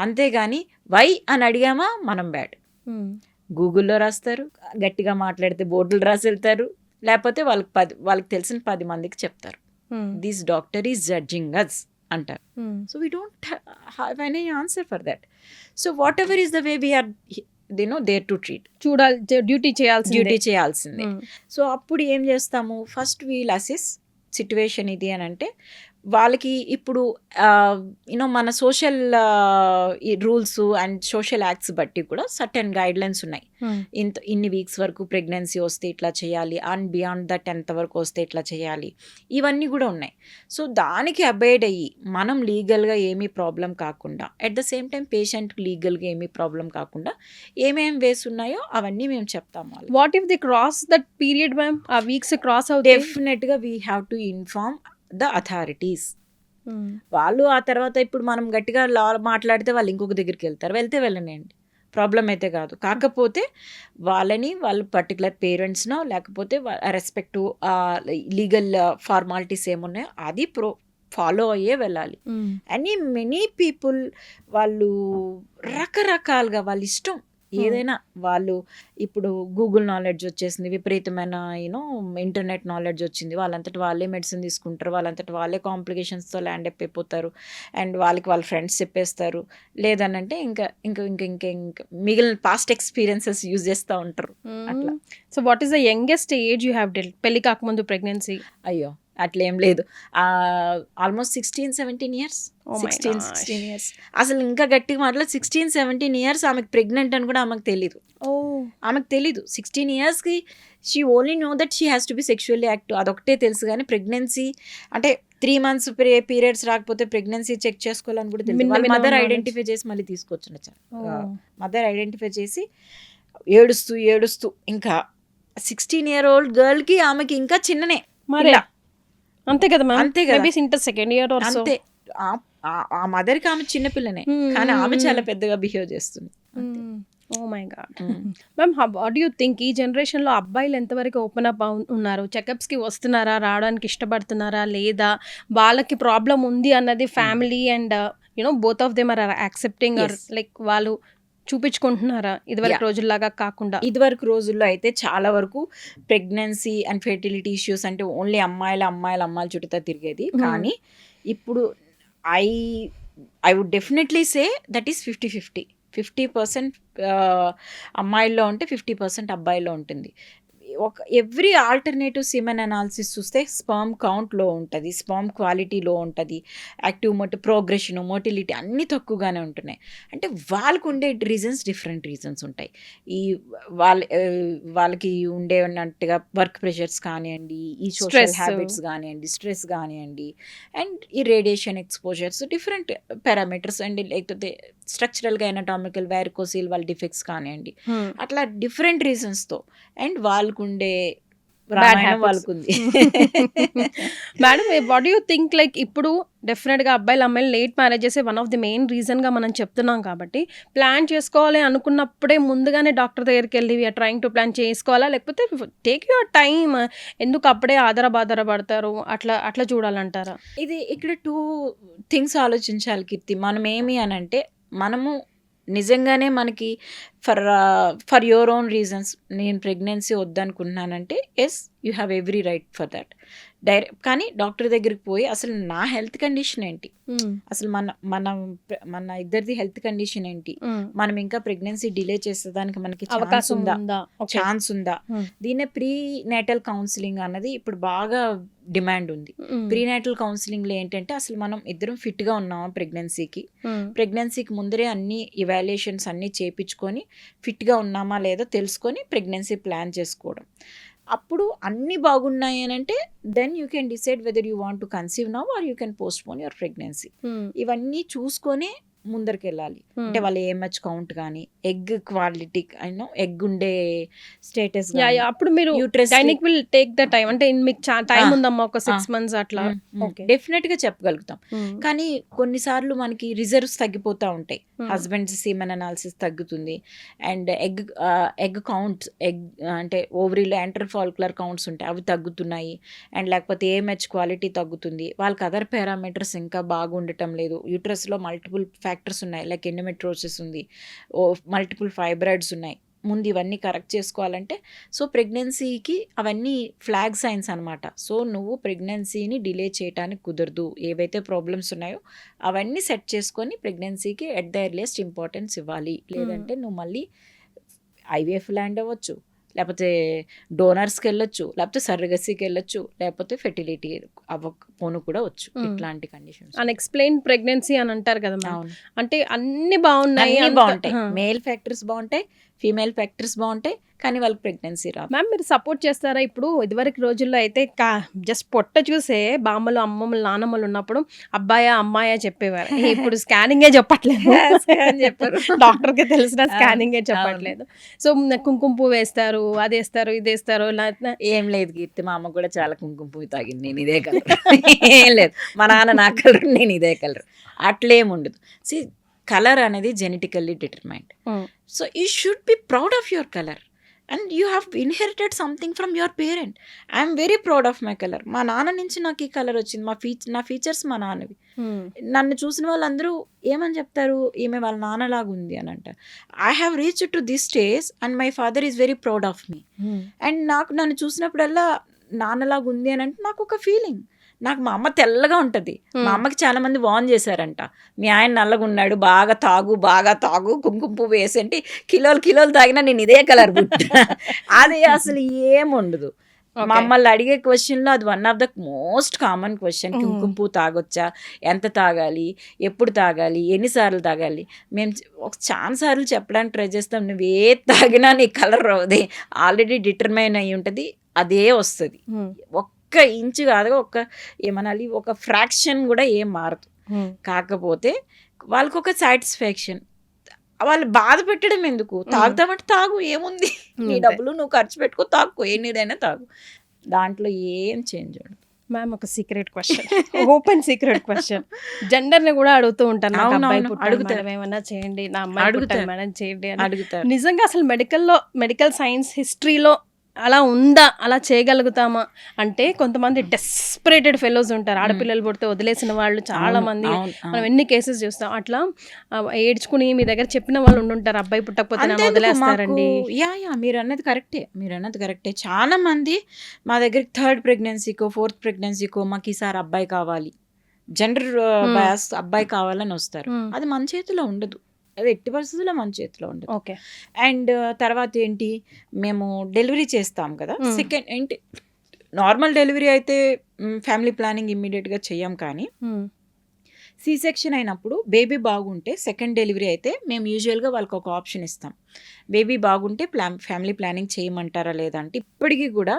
అంతేగాని వై అని అడిగామా మనం బ్యాడ్. గూగుల్లో రాస్తారు, గట్టిగా మాట్లాడితే బోర్డులు రాసి వెళ్తారు, లేకపోతే వాళ్ళకి తెలిసిన 10 మందికి చెప్తారు this doctor is judging us అంటారు. So we don't have any answer for that. So whatever is the way we are there to treat, చూడాలి, డ్యూటీ చేయాల్సిందే. సో అప్పుడు ఏం చేస్తాము, ఫస్ట్ వీల్ అసెస్ సిచ్యువేషన్ ఇది అని అంటే వాళ్ళకి ఇప్పుడు యూనో మన సోషల్ ఈ రూల్స్ అండ్ సోషల్ యాక్ట్స్ బట్టి కూడా సర్టెన్ గైడ్లైన్స్ ఉన్నాయి. ఇన్ని వీక్స్ వరకు ప్రెగ్నెన్సీ వస్తే ఇట్లా చేయాలి, అండ్ బియాండ్ దట్ వరకు వస్తే ఇట్లా చేయాలి, ఇవన్నీ కూడా ఉన్నాయి. సో దానికి అబైడ్ అయ్యి మనం లీగల్గా ఏమీ ప్రాబ్లం కాకుండా, అట్ ద సేమ్ టైం పేషెంట్కి లీగల్గా ఏమీ ప్రాబ్లం కాకుండా ఏమేమి వేస్ ఉన్నాయో అవన్నీ మేము చెప్తాము. What if the cross that period ma'am, ఆ వీక్స్ క్రాస్ అవుతాయి? డెఫినెట్గా we have to inform the authorities. వాళ్ళు ఆ తర్వాత ఇప్పుడు మనం గట్టిగా లా మాట్లాడితే వాళ్ళు ఇంకొక దగ్గరికి వెళ్తే వెళ్ళనండి, ప్రాబ్లం అయితే కాదు. కాకపోతే వాళ్ళు పర్టికులర్ పేరెంట్స్నో లేకపోతే రెస్పెక్ట్ లీగల్ ఫార్మాలిటీస్ ఏమున్నాయో అది ఫాలో అయ్యే వెళ్ళాలి. అండ్ మెనీ పీపుల్ వాళ్ళు రకరకాలుగా వాళ్ళ ఇష్టం ఏదైనా, వాళ్ళు ఇప్పుడు గూగుల్ నాలెడ్జ్ వచ్చేసింది, విపరీతమైన ఇంటర్నెట్ నాలెడ్జ్ వచ్చింది, వాళ్ళంతటి వాళ్ళే మెడిసిన్ తీసుకుంటారు, వాళ్ళంతటి వాళ్ళే కాంప్లికేషన్స్తో ల్యాండ్ అప్ అయిపోతారు, అండ్ వాళ్ళ ఫ్రెండ్స్ చెప్పేస్తారు, లేదనంటే ఇంకా ఇంకా ఇంకా ఇంకా ఇంకా మిగిలిన పాస్ట్ ఎక్స్పీరియన్సెస్ యూజ్ చేస్తూ ఉంటారు అట్లా. So what is the youngest age you have dwelt? పెళ్లి కాకముందు ప్రెగ్నెన్సీ? అయ్యో అట్లా ఏం లేదు, ఆల్మోస్ట్ 16-17 years. 16 years అసలు ఇంకా గట్టిగా మాట్లాడు, 16-17 years ఆమెకు ప్రెగ్నెంట్ అని కూడా ఆమెకు తెలీదు. ఆమెకు తెలీదు 16 yearsకి. She only know that she has to be sexually active, అదొకటే తెలుసు. కానీ ప్రెగ్నెన్సీ అంటే 3 months పీరియడ్స్ రాకపోతే ప్రెగ్నెన్సీ చెక్ చేసుకోవాలని కూడా తెలుసు. వాళ్ళ మదర్ ఐడెంటిఫై చేసి మళ్ళీ తీసుకొచ్చిన మదర్ ఐడెంటిఫై చేసి ఏడుస్తూ ఇంకా 16-year-old గర్ల్కి ఆమెకి ఇంకా చిన్ననే మరి. అంతే కదా మ్యామ్, అంతే కదా, ఇంటర్ సెకండ్ ఇయర్ అంతే. ఆ మదర్కి ఆమె చిన్నపిల్లనే, కానీ ఆమె చాలా పెద్దగా బిహేవ్ చేస్తుంది. Oh my god ma'am, what you think ఈ జనరేషన్లో అబ్బాయిలు ఎంతవరకు ఓపెన్ అప్ ఉన్నారు? చెకప్స్కి వస్తున్నారా, రావడానికి ఇష్టపడుతున్నారా, లేదా వాళ్ళకి ప్రాబ్లం ఉంది అన్నది family and both of them are accepting, or like వాళ్ళు చూపించుకుంటున్నారా ఇదివరకు రోజుల్లాగా కాకుండా? ఇదివరకు రోజుల్లో అయితే చాలా వరకు ప్రెగ్నెన్సీ అండ్ ఫెర్టిలిటీ ఇష్యూస్ అంటే ఓన్లీ అమ్మాయిల చుట్టూ తిరిగేది. కానీ ఇప్పుడు I would definitely say that is 50-50. 50% అమ్మాయిల్లో ఉంటే 50% అబ్బాయిల్లో ఉంటుంది. ఎవ్రీ ఆల్టర్నేటివ్ సిమెన్ అనాలిసిస్ చూస్తే స్పర్మ్ కౌంట్ లో ఉంటుంది, స్పర్మ్ క్వాలిటీ లో ఉంటుంది, యాక్టివ్ ప్రోగ్రెషన్, మోటిలిటీ అన్నీ తక్కువగానే ఉంటున్నాయి. అంటే వాళ్ళకు ఉండే డిఫరెంట్ రీజన్స్ ఉంటాయి. ఈ వాళ్ళకి ఉండేటట్టుగా వర్క్ ప్రెషర్స్ కానివ్వండి, ఈ సోషల్ హ్యాబిట్స్ కానివ్వండి, స్ట్రెస్ కానివ్వండి, అండ్ ఈ radiation exposures, different parameters and లేకపోతే స్ట్రక్చరల్గా ఎనటామికల్ వ్యారికోసిల్ వాళ్ళ డిఫెక్ట్స్ కానివ్వండి, అట్లా డిఫరెంట్ రీజన్స్తో అండ్ వాళ్ళకుండే రామాయణం వాళ్ళకుంది. Madam, what you think, like ఇప్పుడు డెఫినెట్గా అబ్బాయిలు అమ్మాయిలు late marriages one of the main రీజన్గా మనం చెప్తున్నాం కాబట్టి, ప్లాన్ చేసుకోవాలి అనుకున్నప్పుడే ముందుగానే డాక్టర్ దగ్గరికి వెళ్ళి వీఆర్ ట్రైంగ్ టు ప్లాన్ చేసుకోవాలా, లేకపోతే టేక్ యువర్ టైమ్, ఎందుకు అప్పుడే ఆధారపడతారు, అట్లా చూడాలంటారా? ఇది ఇక్కడ 2 things ఆలోచించాలి కీర్తి. మనం ఏమి అని అంటే, మనము నిజంగానే మనకి ఫర్ యువర్ ఓన్ రీజన్స్ నేను ప్రెగ్నెన్సీ వద్దనుకుంటున్నానంటే yes, you have every right for that. కానీ డాక్టర్ దగ్గరికి పోయి అసలు నా హెల్త్ కండిషన్ ఏంటి, అసలు మన ఇద్దరిది హెల్త్ కండిషన్ ఏంటి, మనం ఇంకా ప్రెగ్నెన్సీ డిలే చేసేదానికి మనకి ఛాన్స్ ఉందా, దీన్నే ప్రీ నేటల్ కౌన్సిలింగ్ అన్నది ఇప్పుడు బాగా డిమాండ్ ఉంది. ప్రీనేటల్ కౌన్సిలింగ్ లో ఏంటంటే అసలు మనం ఇద్దరం ఫిట్ గా ఉన్నామా ప్రెగ్నెన్సీకి ముందరే అన్ని ఇవాల్యుయేషన్స్ అన్ని చేయించుకొని ఫిట్ గా ఉన్నామా లేదో తెలుసుకొని ప్రెగ్నెన్సీ ప్లాన్ చేసుకోవడం. అప్పుడు అన్ని బాగున్నాయి అని అంటే then you can decide whether you want to conceive now or you can postpone your pregnancy. ఇవన్నీ చూసుకొని ముందరికి వెళ్ళాలి. అంటే వాళ్ళ ఏఎంహెచ్ కౌంట్ కానీ, ఎగ్ క్వాలిటీ, ఎగ్ ఉండే స్టేటస్, అప్పుడు మీరు gynaec will take the time, అంటే మీకు టైం ఉందమ్మా ఒక 6 months అట్లా డెఫినెట్ గా చెప్పగలుగుతాం. కానీ కొన్నిసార్లు మనకి రిజర్వ్స్ తగ్గిపోతూ ఉంటాయి, హస్బెండ్ సీమెన్ అనాలిసిస్ తగ్గుతుంది, అండ్ ఎగ్ కౌంట్స్, ఎగ్ అంటే ఓవరీలో ఎంటర్ ఫాలిక్యులర్ కౌంట్స్ ఉంటాయి, అవి తగ్గుతున్నాయి, అండ్ లేకపోతే ఏఎంహెచ్ క్వాలిటీ తగ్గుతుంది, వాళ్ళకి అదర్ పారామీటర్స్ ఇంకా బాగుండటం లేదు, యూట్రస్లో మల్టిపుల్ ఫ్యాక్టర్స్ ఉన్నాయి, లైక్ ఎండోమెట్రోసిస్ ఉంది, మల్టిపుల్ ఫైబ్రాయిడ్స్ ఉన్నాయి. ముందు ఇవన్నీ కరెక్ట్ చేసుకోవాలంటే సో ప్రెగ్నెన్సీకి అవన్నీ ఫ్లాగ్ సైన్స్ అనమాట. సో నువ్వు ప్రెగ్నెన్సీని డిలే చేయడానికి కుదరదు, ఏవైతే ప్రాబ్లమ్స్ ఉన్నాయో అవన్నీ సెట్ చేసుకొని ప్రెగ్నెన్సీకి ఎట్ ద ఎర్లియస్ట్ ఇంపార్టెన్స్ ఇవ్వాలి. లేదంటే నువ్వు మళ్ళీ ఐవీఎఫ్ ల్యాండ్ అవ్వచ్చు, లేకపోతే డోనర్స్కి వెళ్ళొచ్చు, లేకపోతే సర్రగసీకి వెళ్ళొచ్చు, లేకపోతే ఫెర్టిలిటీ అవ్వకపోను కూడా వచ్చు. ఇట్లాంటి కండిషన్స్ అన్ఎక్స్ప్లెయిన్ ప్రెగ్నెన్సీ అని అంటారు కదా మ్యామ్. అవును, అంటే అన్ని బాగున్నాయి, అన్నీ బాగుంటాయి. మేల్ ఫ్యాక్టర్స్ బాగుంటాయి, ఫీమేల్ ఫ్యాక్టర్స్ బాగుంటాయి, కానీ వాళ్ళకి ప్రెగ్నెన్సీ రాదు. మ్యామ్ మీరు సపోర్ట్ చేస్తారా? ఇప్పుడు ఇదివరకు రోజుల్లో అయితే జస్ట్ పొట్ట చూసే బామ్మలు, అమ్మమ్మలు, నానమ్మలు ఉన్నప్పుడు అబ్బాయా అమ్మాయా చెప్పేవారు. ఇప్పుడు స్కానింగే చెప్పట్లేదు, చెప్పారు, డాక్టర్కి తెలిసిన స్కానింగే చెప్పట్లేదు. సో కుంకుమ పువ్వు వేస్తారు, అది వేస్తారు, ఇది వేస్తారు. ఏం లేదు కీర్తి, మా అమ్మ కూడా చాలా కుంకుమ పువ్వు తాగింది, నేను ఇదే కలర్. ఏం లేదు, మా నాన్న నా కలర్, నేను ఇదే కలర్, అట్లేం ఉండదు. సి కలర్ అనేది genetically determined. So you should be proud of your colour and you have inherited something from your parent. I'm very proud of my colour. మా నాన్న నుంచి నాకు ఈ కలర్ వచ్చింది. నా ఫీచర్స్ మా నాన్నవి. నన్ను చూసిన వాళ్ళందరూ ఏమని చెప్తారు, ఈమె వాళ్ళ నాన్నలాగా ఉంది అని అంటారు. I have reach to this stage and my father is very proud of me. And నాకు నన్ను చూసినప్పుడల్లా నాన్నలాగా ఉంది అని అంటే నాకు ఒక ఫీలింగ్. నాకు మా అమ్మ తెల్లగా ఉంటుంది. మా అమ్మకి చాలా మంది వార్న్ చేశారంట, మీ ఆయన నల్లగా ఉన్నాడు, బాగా తాగు, కుంకుమ పువ్వు వేసి అంటే కిలోలు తాగినా నేను ఇదే కలర్ పుట్టా. అది అసలు ఏముండదు. మమ్మల్ని అడిగే క్వశ్చన్లో అది one of the most common question. కుంకుమ పువ్వు తాగొచ్చా, ఎంత తాగాలి, ఎప్పుడు తాగాలి, ఎన్నిసార్లు తాగాలి. మేము చాలా సార్లు చెప్పడానికి ట్రై చేస్తాం, నువ్వు ఏ తాగినా నీ కలర్ రావదే, ఆల్రెడీ డిటర్మైన్ అయ్యి ఉంటుంది, అదే వస్తుంది. ఒక్క ఇంచు కాదు, ఏమనాలి, ఒక ఫ్రాక్షన్ కూడా ఏం మారదు. కాకపోతే వాళ్ళకి ఒక సాటిస్ఫాక్షన్. వాళ్ళు బాధ పెట్టడం ఎందుకు, తాగుతామంటే తాగు, ఏముంది, నీ డబ్బులు నువ్వు ఖర్చు పెట్టుకో, తాగు, ఎన్నిదైనా తాగు, దాంట్లో ఏం చేంజ్ ఉండదు. మ్యామ్ ఒక secret question, open secret question, జెండర్ని కూడా అడుగుతూ ఉంటాను, అడుగుతారు ఏమన్నా చేయండి, నా అమ్మాయి అడుగుతారు మేడం చేయండి అని అడుగుతారు. నిజంగా అసలు మెడికల్ సైన్స్ హిస్టరీలో అలా ఉందా, అలా చేయగలుగుతామా అంటే కొంతమంది డెస్పరేటెడ్ ఫెలోస్ ఉంటారు, ఆడపిల్లలు పుడితే వదిలేసిన వాళ్ళు చాలా మంది, మనం ఎన్ని కేసెస్ చూస్తాం. అట్లా ఏడ్చుకుని మీ దగ్గర చెప్పిన వాళ్ళు ఉండుంటారు, అబ్బాయి పుట్టకపోతే వదిలేస్తారండి. మీరు అన్నది కరెక్టే. చాలా మంది మా దగ్గర 3rd ప్రెగ్నెన్సీకో 4th ప్రెగ్నెన్సీకో మాకు ఈసారి అబ్బాయి కావాలి, జెండర్ బయాస్ అబ్బాయి కావాలని వస్తారు. అది మన చేతిలో ఉండదు, అది ఎట్టి పరిస్థితుల్లో మన చేతిలో ఉండదు. ఓకే. అండ్ తర్వాత ఏంటి, మేము డెలివరీ చేస్తాం కదా, సెకండ్ ఏంటి, నార్మల్ డెలివరీ అయితే ఫ్యామిలీ ప్లానింగ్ ఇమ్మీడియట్గా చెయ్యం, కానీ సి సెక్షన్ అయినప్పుడు బేబీ బాగుంటే సెకండ్ డెలివరీ అయితే మేము యూజువల్గా వాళ్ళకి ఒక ఆప్షన్ ఇస్తాం. బేబీ బాగుంటే ఫ్యామిలీ ప్లానింగ్ చేయమంటారా లేదా అంటే, ఇప్పటికీ కూడా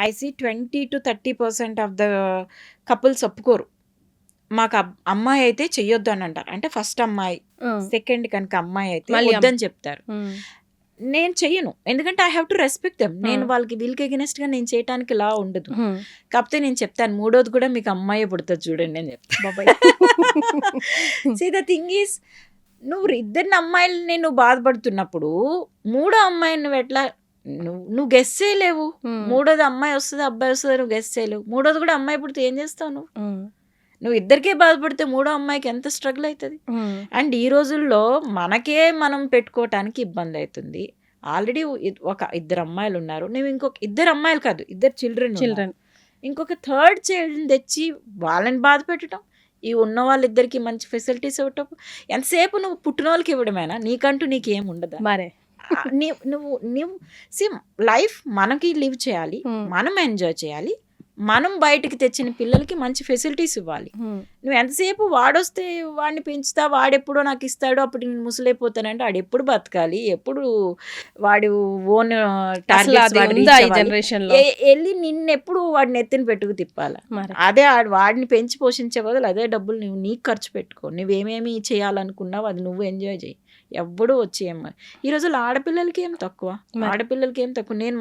I see 20 to 30% of the couples ఒప్పుకోరు. మాకు అమ్మాయి అయితే చెయ్యొద్దు అని అంటారు. అంటే ఫస్ట్ అమ్మాయి, సెకండ్ కనుక అమ్మాయి అయితే వద్దని చెప్తారు. నేను చెయ్యను, ఎందుకంటే I have to respect them. నేను వీళ్ళకి ఎగెనెస్ట్ గా నేను చేయడానికి లా ఉండదు. కాకపోతే నేను చెప్తాను, 3వది కూడా మీకు అమ్మాయి పుడుతుంది చూడండి అని చెప్తాను. సీ ద థింగ్ ఈస్, నువ్వు 2 అమ్మాయిలని నువ్వు బాధపడుతున్నప్పుడు 3వ అమ్మాయిని నువ్వు ఎట్లా, నువ్వు గెస్ చేయలేవు. 3వది అమ్మాయి వస్తుంది, అబ్బాయి వస్తుంది, నువ్వు గెస్ చేయలేవు. 3వది కూడా అమ్మాయి పుడితే ఏం చేస్తావు నువ్వు ఇద్దరికే బాధపడితే 3వ అమ్మాయికి ఎంత స్ట్రగుల్ అవుతుంది. అండ్ ఈ రోజుల్లో మనకే మనం పెట్టుకోవటానికి ఇబ్బంది అవుతుంది. ఆల్రెడీ ఒక 2 అమ్మాయిలు ఉన్నారు, నువ్వు ఇంకొక 2 అమ్మాయిలు కాదు, 2 చిల్డ్రన్, ఇంకొక 3rd చైల్డ్ని తెచ్చి వాళ్ళని బాధ పెట్టడం, ఈ ఉన్న వాళ్ళిద్దరికి మంచి ఫెసిలిటీస్ ఇవ్వటం, ఎంతసేపు నువ్వు పుట్టిన వాళ్ళకి ఇవ్వడమేనా, నీకంటూ నీకేం ఉండదా? మరే నువ్వు లైఫ్ మనకి లివ్ చేయాలి, మనం ఎంజాయ్ చేయాలి, మనం బయటకు తెచ్చిన పిల్లలకి మంచి ఫెసిలిటీస్ ఇవ్వాలి. నువ్వు ఎంతసేపు వాడొస్తే వాడిని పెంచుతా, వాడెప్పుడో నాకు ఇస్తాడు, అప్పుడు నేను ముసలైపోతానంటే వాడు ఎప్పుడు బతకాలి, ఎప్పుడు వాడు ఓన్ వెళ్ళి నిన్నెప్పుడు వాడిని ఎత్తిన పెట్టుకు తిప్పాలి. అదే వాడిని పెంచి పోషించే బదులు అదే డబ్బులు నువ్వు నీకు ఖర్చు పెట్టుకో, నువ్వేమేమి చేయాలనుకున్నావు అది నువ్వు ఎంజాయ్ చేయి. ఎవ్వడూ వచ్చి ఈ రోజుల్లో ఆడపిల్లలకి ఏం తక్కువ, నేను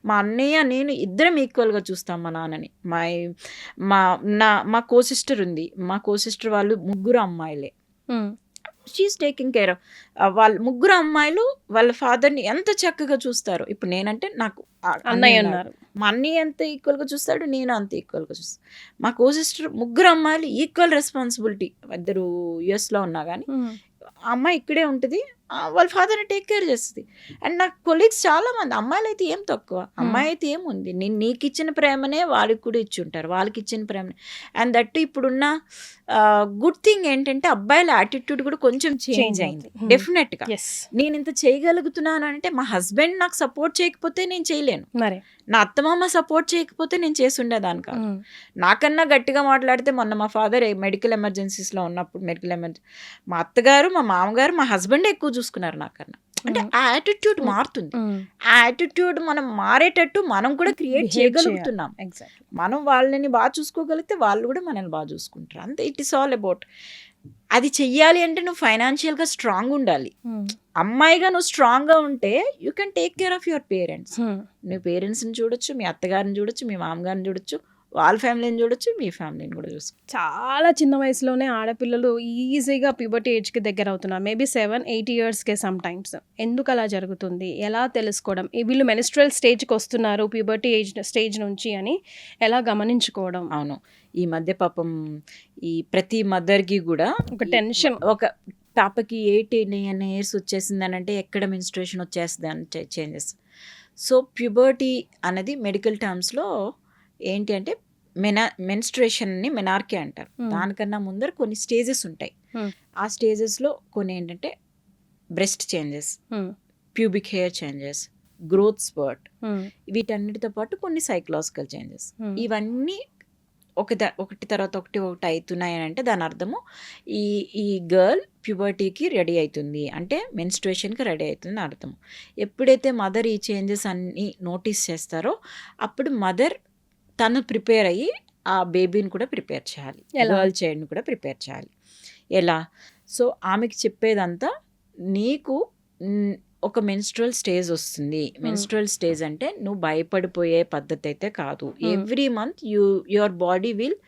మా అన్నయ్య నేను ఇద్దరం ఈక్వల్గా చూస్తాం మా నాన్నని. మా కో సిస్టర్ ఉంది, మా కో సిస్టర్ వాళ్ళు 3 అమ్మాయిలే. షీఈస్ టేకింగ్ కేర్ ఆఫ్ వాళ్ళ 3 అమ్మాయిలు వాళ్ళ ఫాదర్ని ఎంత చక్కగా చూస్తారు. ఇప్పుడు నేనంటే నాకు అన్నయ్య ఉన్నారు, మా అన్నయ్య ఎంత ఈక్వల్గా చూస్తాడు, నేను అంత ఈక్వల్గా చూస్తాను. మా కో సిస్టర్ 3 అమ్మాయిలు ఈక్వల్ రెస్పాన్సిబిలిటీ. 2 US ఉన్నా కానీ అమ్మాయి ఇక్కడే ఉంటుంది, వాళ్ళ ఫాదర్ని టేక్ కేర్ చేస్తుంది. అండ్ నాకు కొలీగ్స్ చాలామంది అమ్మాయిలు అయితే ఏం తక్కువ, అమ్మాయి అయితే ఏముంది, నేను నీకు ఇచ్చిన ప్రేమనే వాళ్ళకి కూడా ఇచ్చి ఉంటారు, వాళ్ళకి ఇచ్చిన ప్రేమనే. అండ్ దట్ ఇప్పుడున్న గుడ్ థింగ్ ఏంటంటే అబ్బాయిల యాటిట్యూడ్ కూడా కొంచెం చేంజ్ అయింది డెఫినెట్గా. నేను ఇంత చేయగలుగుతున్నాను అంటే మా హస్బెండ్ నాకు సపోర్ట్ చేయకపోతే నేను చేయలేను, మరి నా అత్తమామ సపోర్ట్ చేయకపోతే నేను చేసి ఉండేదాన్ని కాదు. నాకన్నా గట్టిగా మాట్లాడితే మొన్న మా ఫాదర్ మెడికల్ ఎమర్జెన్సీస్లో ఉన్నప్పుడు మా అత్తగారు, మా మామగారు, మా హస్బెండ్ ఎక్కువ చూసుకున్నారు నాకన్నా. అంటే ఆ యాటిట్యూడ్ మారుతుంది. ఆ యాటిట్యూడ్ మనం మారేటట్టు మనం కూడా క్రియేట్ చేయగలుగుతున్నాం. మనం వాళ్ళని బాగా చూసుకోగలిగితే వాళ్ళు కూడా మనల్ని బాగా చూసుకుంటారు. అంతే, ఇట్ ఈస్ ఆల్ అబౌట్. అది చెయ్యాలి అంటే నువ్వు ఫైనాన్షియల్గా స్ట్రాంగ్ ఉండాలి. అమ్మాయిగా నువ్వు స్ట్రాంగ్గా ఉంటే you can take care of your parents. నువ్వు పేరెంట్స్ని చూడొచ్చు, మీ అత్తగారిని చూడొచ్చు, మీ మామగారిని చూడొచ్చు, వాళ్ళ ఫ్యామిలీని చూడొచ్చు, మీ ఫ్యామిలీని కూడా చూసుకో. చాలా చిన్న వయసులోనే ఆడపిల్లలు ఈజీగా ప్యూబర్టీ ఏజ్కి దగ్గర అవుతున్నారు. మేబీ 7-8 ఇయర్స్కే సమ్ టైమ్స్. ఎందుకు అలా జరుగుతుంది, ఎలా తెలుసుకోవడం, వీళ్ళు మెనిస్ట్రల్ స్టేజ్కి వస్తున్నారు ప్యూబర్టీ ఏజ్ స్టేజ్ నుంచి అని ఎలా గమనించుకోవడం? అవును, ఈ మధ్య పాపం ఈ ప్రతి మదర్కి కూడా ఒక టెన్షన్, ఒక పాపకి 8-9 ఇయర్స్ వచ్చేసిందని అంటే ఎక్కడ మెన్స్ట్రుయేషన్ వచ్చేస్తుంది అని చేంజెస్. సో ప్యూబర్టీ అనేది మెడికల్ టర్మ్స్లో ఏంటి అంటే మెన్స్ట్రుయేషన్ని మెనార్కీ అంటారు. దానికన్నా ముందర కొన్ని స్టేజెస్ ఉంటాయి. ఆ స్టేజెస్లో కొన్ని ఏంటంటే breast changes, pubic hair changes, growth spurt, వీటన్నిటితో పాటు కొన్ని సైకలాజికల్ చేంజెస్. ఇవన్నీ ఒకటి తర్వాత ఒకటి అవుతున్నాయి అని అంటే దాని అర్థము ఈ గర్ల్ ప్యూబర్టీకి రెడీ అవుతుంది అంటే మెన్స్ట్రుయేషన్కి రెడీ అవుతుంది అర్థము. ఎప్పుడైతే మదర్ ఈ చేంజెస్ అన్నీ నోటీస్ చేస్తారో అప్పుడు మదర్ తను ప్రిపేర్ అయ్యి ఆ బేబీని కూడా ప్రిపేర్ చేయాలి, గర్ల్ చైల్డ్ని కూడా ప్రిపేర్ చేయాలి. ఎలా? సో ఆమెకి చెప్పేదంతా, నీకు ఒక మెన్స్ట్రువల్ స్టేజ్ వస్తుంది. మెన్స్ట్రువల్ స్టేజ్ అంటే నువ్వు భయపడిపోయే పద్ధతి అయితే కాదు. Every month your body will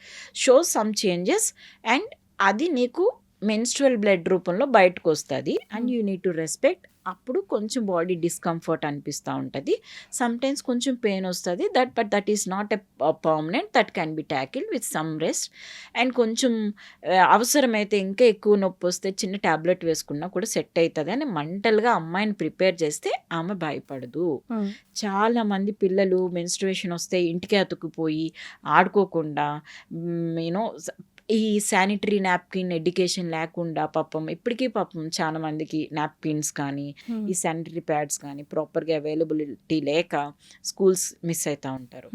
show some changes and అది నీకు మెన్స్ట్రువల్ బ్లడ్ రూపంలో బయటకు వస్తుంది and you need to respect. అప్పుడు కొంచెం బాడీ డిస్కంఫర్ట్ అనిపిస్తూ ఉంటుంది, సమ్టైమ్స్ కొంచెం పెయిన్ వస్తుంది, but that is not a permanent, that can be tackle with some rest. And కొంచెం అవసరమైతే ఇంకా ఎక్కువ నొప్పి వస్తే చిన్న ట్యాబ్లెట్ వేసుకున్నా కూడా సెట్ అవుతుంది అని మెంటల్గా అమ్మాయిని ప్రిపేర్ చేస్తే ఆమె భయపడదు. చాలామంది పిల్లలు మెన్స్ట్రుయేషన్ వస్తే ఇంటికి అతుక్కుపోయి ఆడుకోకుండా యూనో ఈ శానిటరీ నాప్కిన్ ఎడ్యుకేషన్ లేకుండా ఇప్పటికీ చాలా మందికి నాప్కిన్స్ కానీ ఈ శానిటరీ ప్యాడ్స్ కానీ ప్రాపర్గా అవైలబిలిటీ లేక స్కూల్స్ మిస్ అవుతూ ఉంటారు.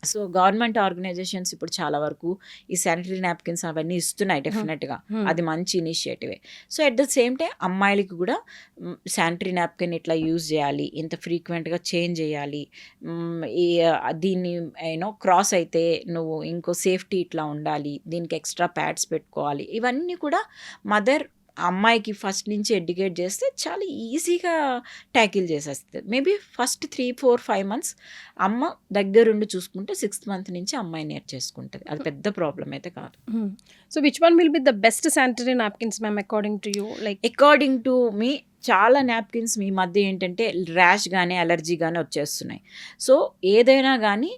సో గవర్నమెంట్ ఆర్గనైజేషన్స్ ఇప్పుడు చాలా వరకు ఈ శానిటరీ నాప్కిన్స్ అవన్నీ ఇస్తున్నాయి డెఫినెట్గా, అది మంచి ఇనిషియేటివే. So at the same time అమ్మాయిలకి కూడా శానిటరీ నాప్కిన్ ఇట్లా యూజ్ చేయాలి, ఇంత ఫ్రీక్వెంట్గా చేంజ్ చేయాలి, దీన్ని క్రాస్ అయితే నువ్వు ఇంకో సేఫ్టీ ఇట్లా ఉండాలి, దీనికి ఎక్స్ట్రా ప్యాడ్స్ పెట్టుకోవాలి. ఇవన్నీ కూడా మదర్ అమ్మాయికి ఫస్ట్ నుంచి ఎడ్యుకేట్ చేస్తే చాలా ఈజీగా ట్యాకిల్ చేసేస్తుంది. మేబీ ఫస్ట్ 3-4-5 months అమ్మ దగ్గరుండి చూసుకుంటే 6th month నుంచి అమ్మాయి నేర్చేసుకుంటుంది. అది పెద్ద ప్రాబ్లం అయితే కాదు. So which one will be the best sanitary napkins ma'am according to you? Like according to మీ చాలా నాప్కిన్స్ మీ మధ్య ఏంటంటే ర్యాష్ కానీ అలర్జీ కానీ వచ్చేస్తున్నాయి. సో ఏదైనా కానీ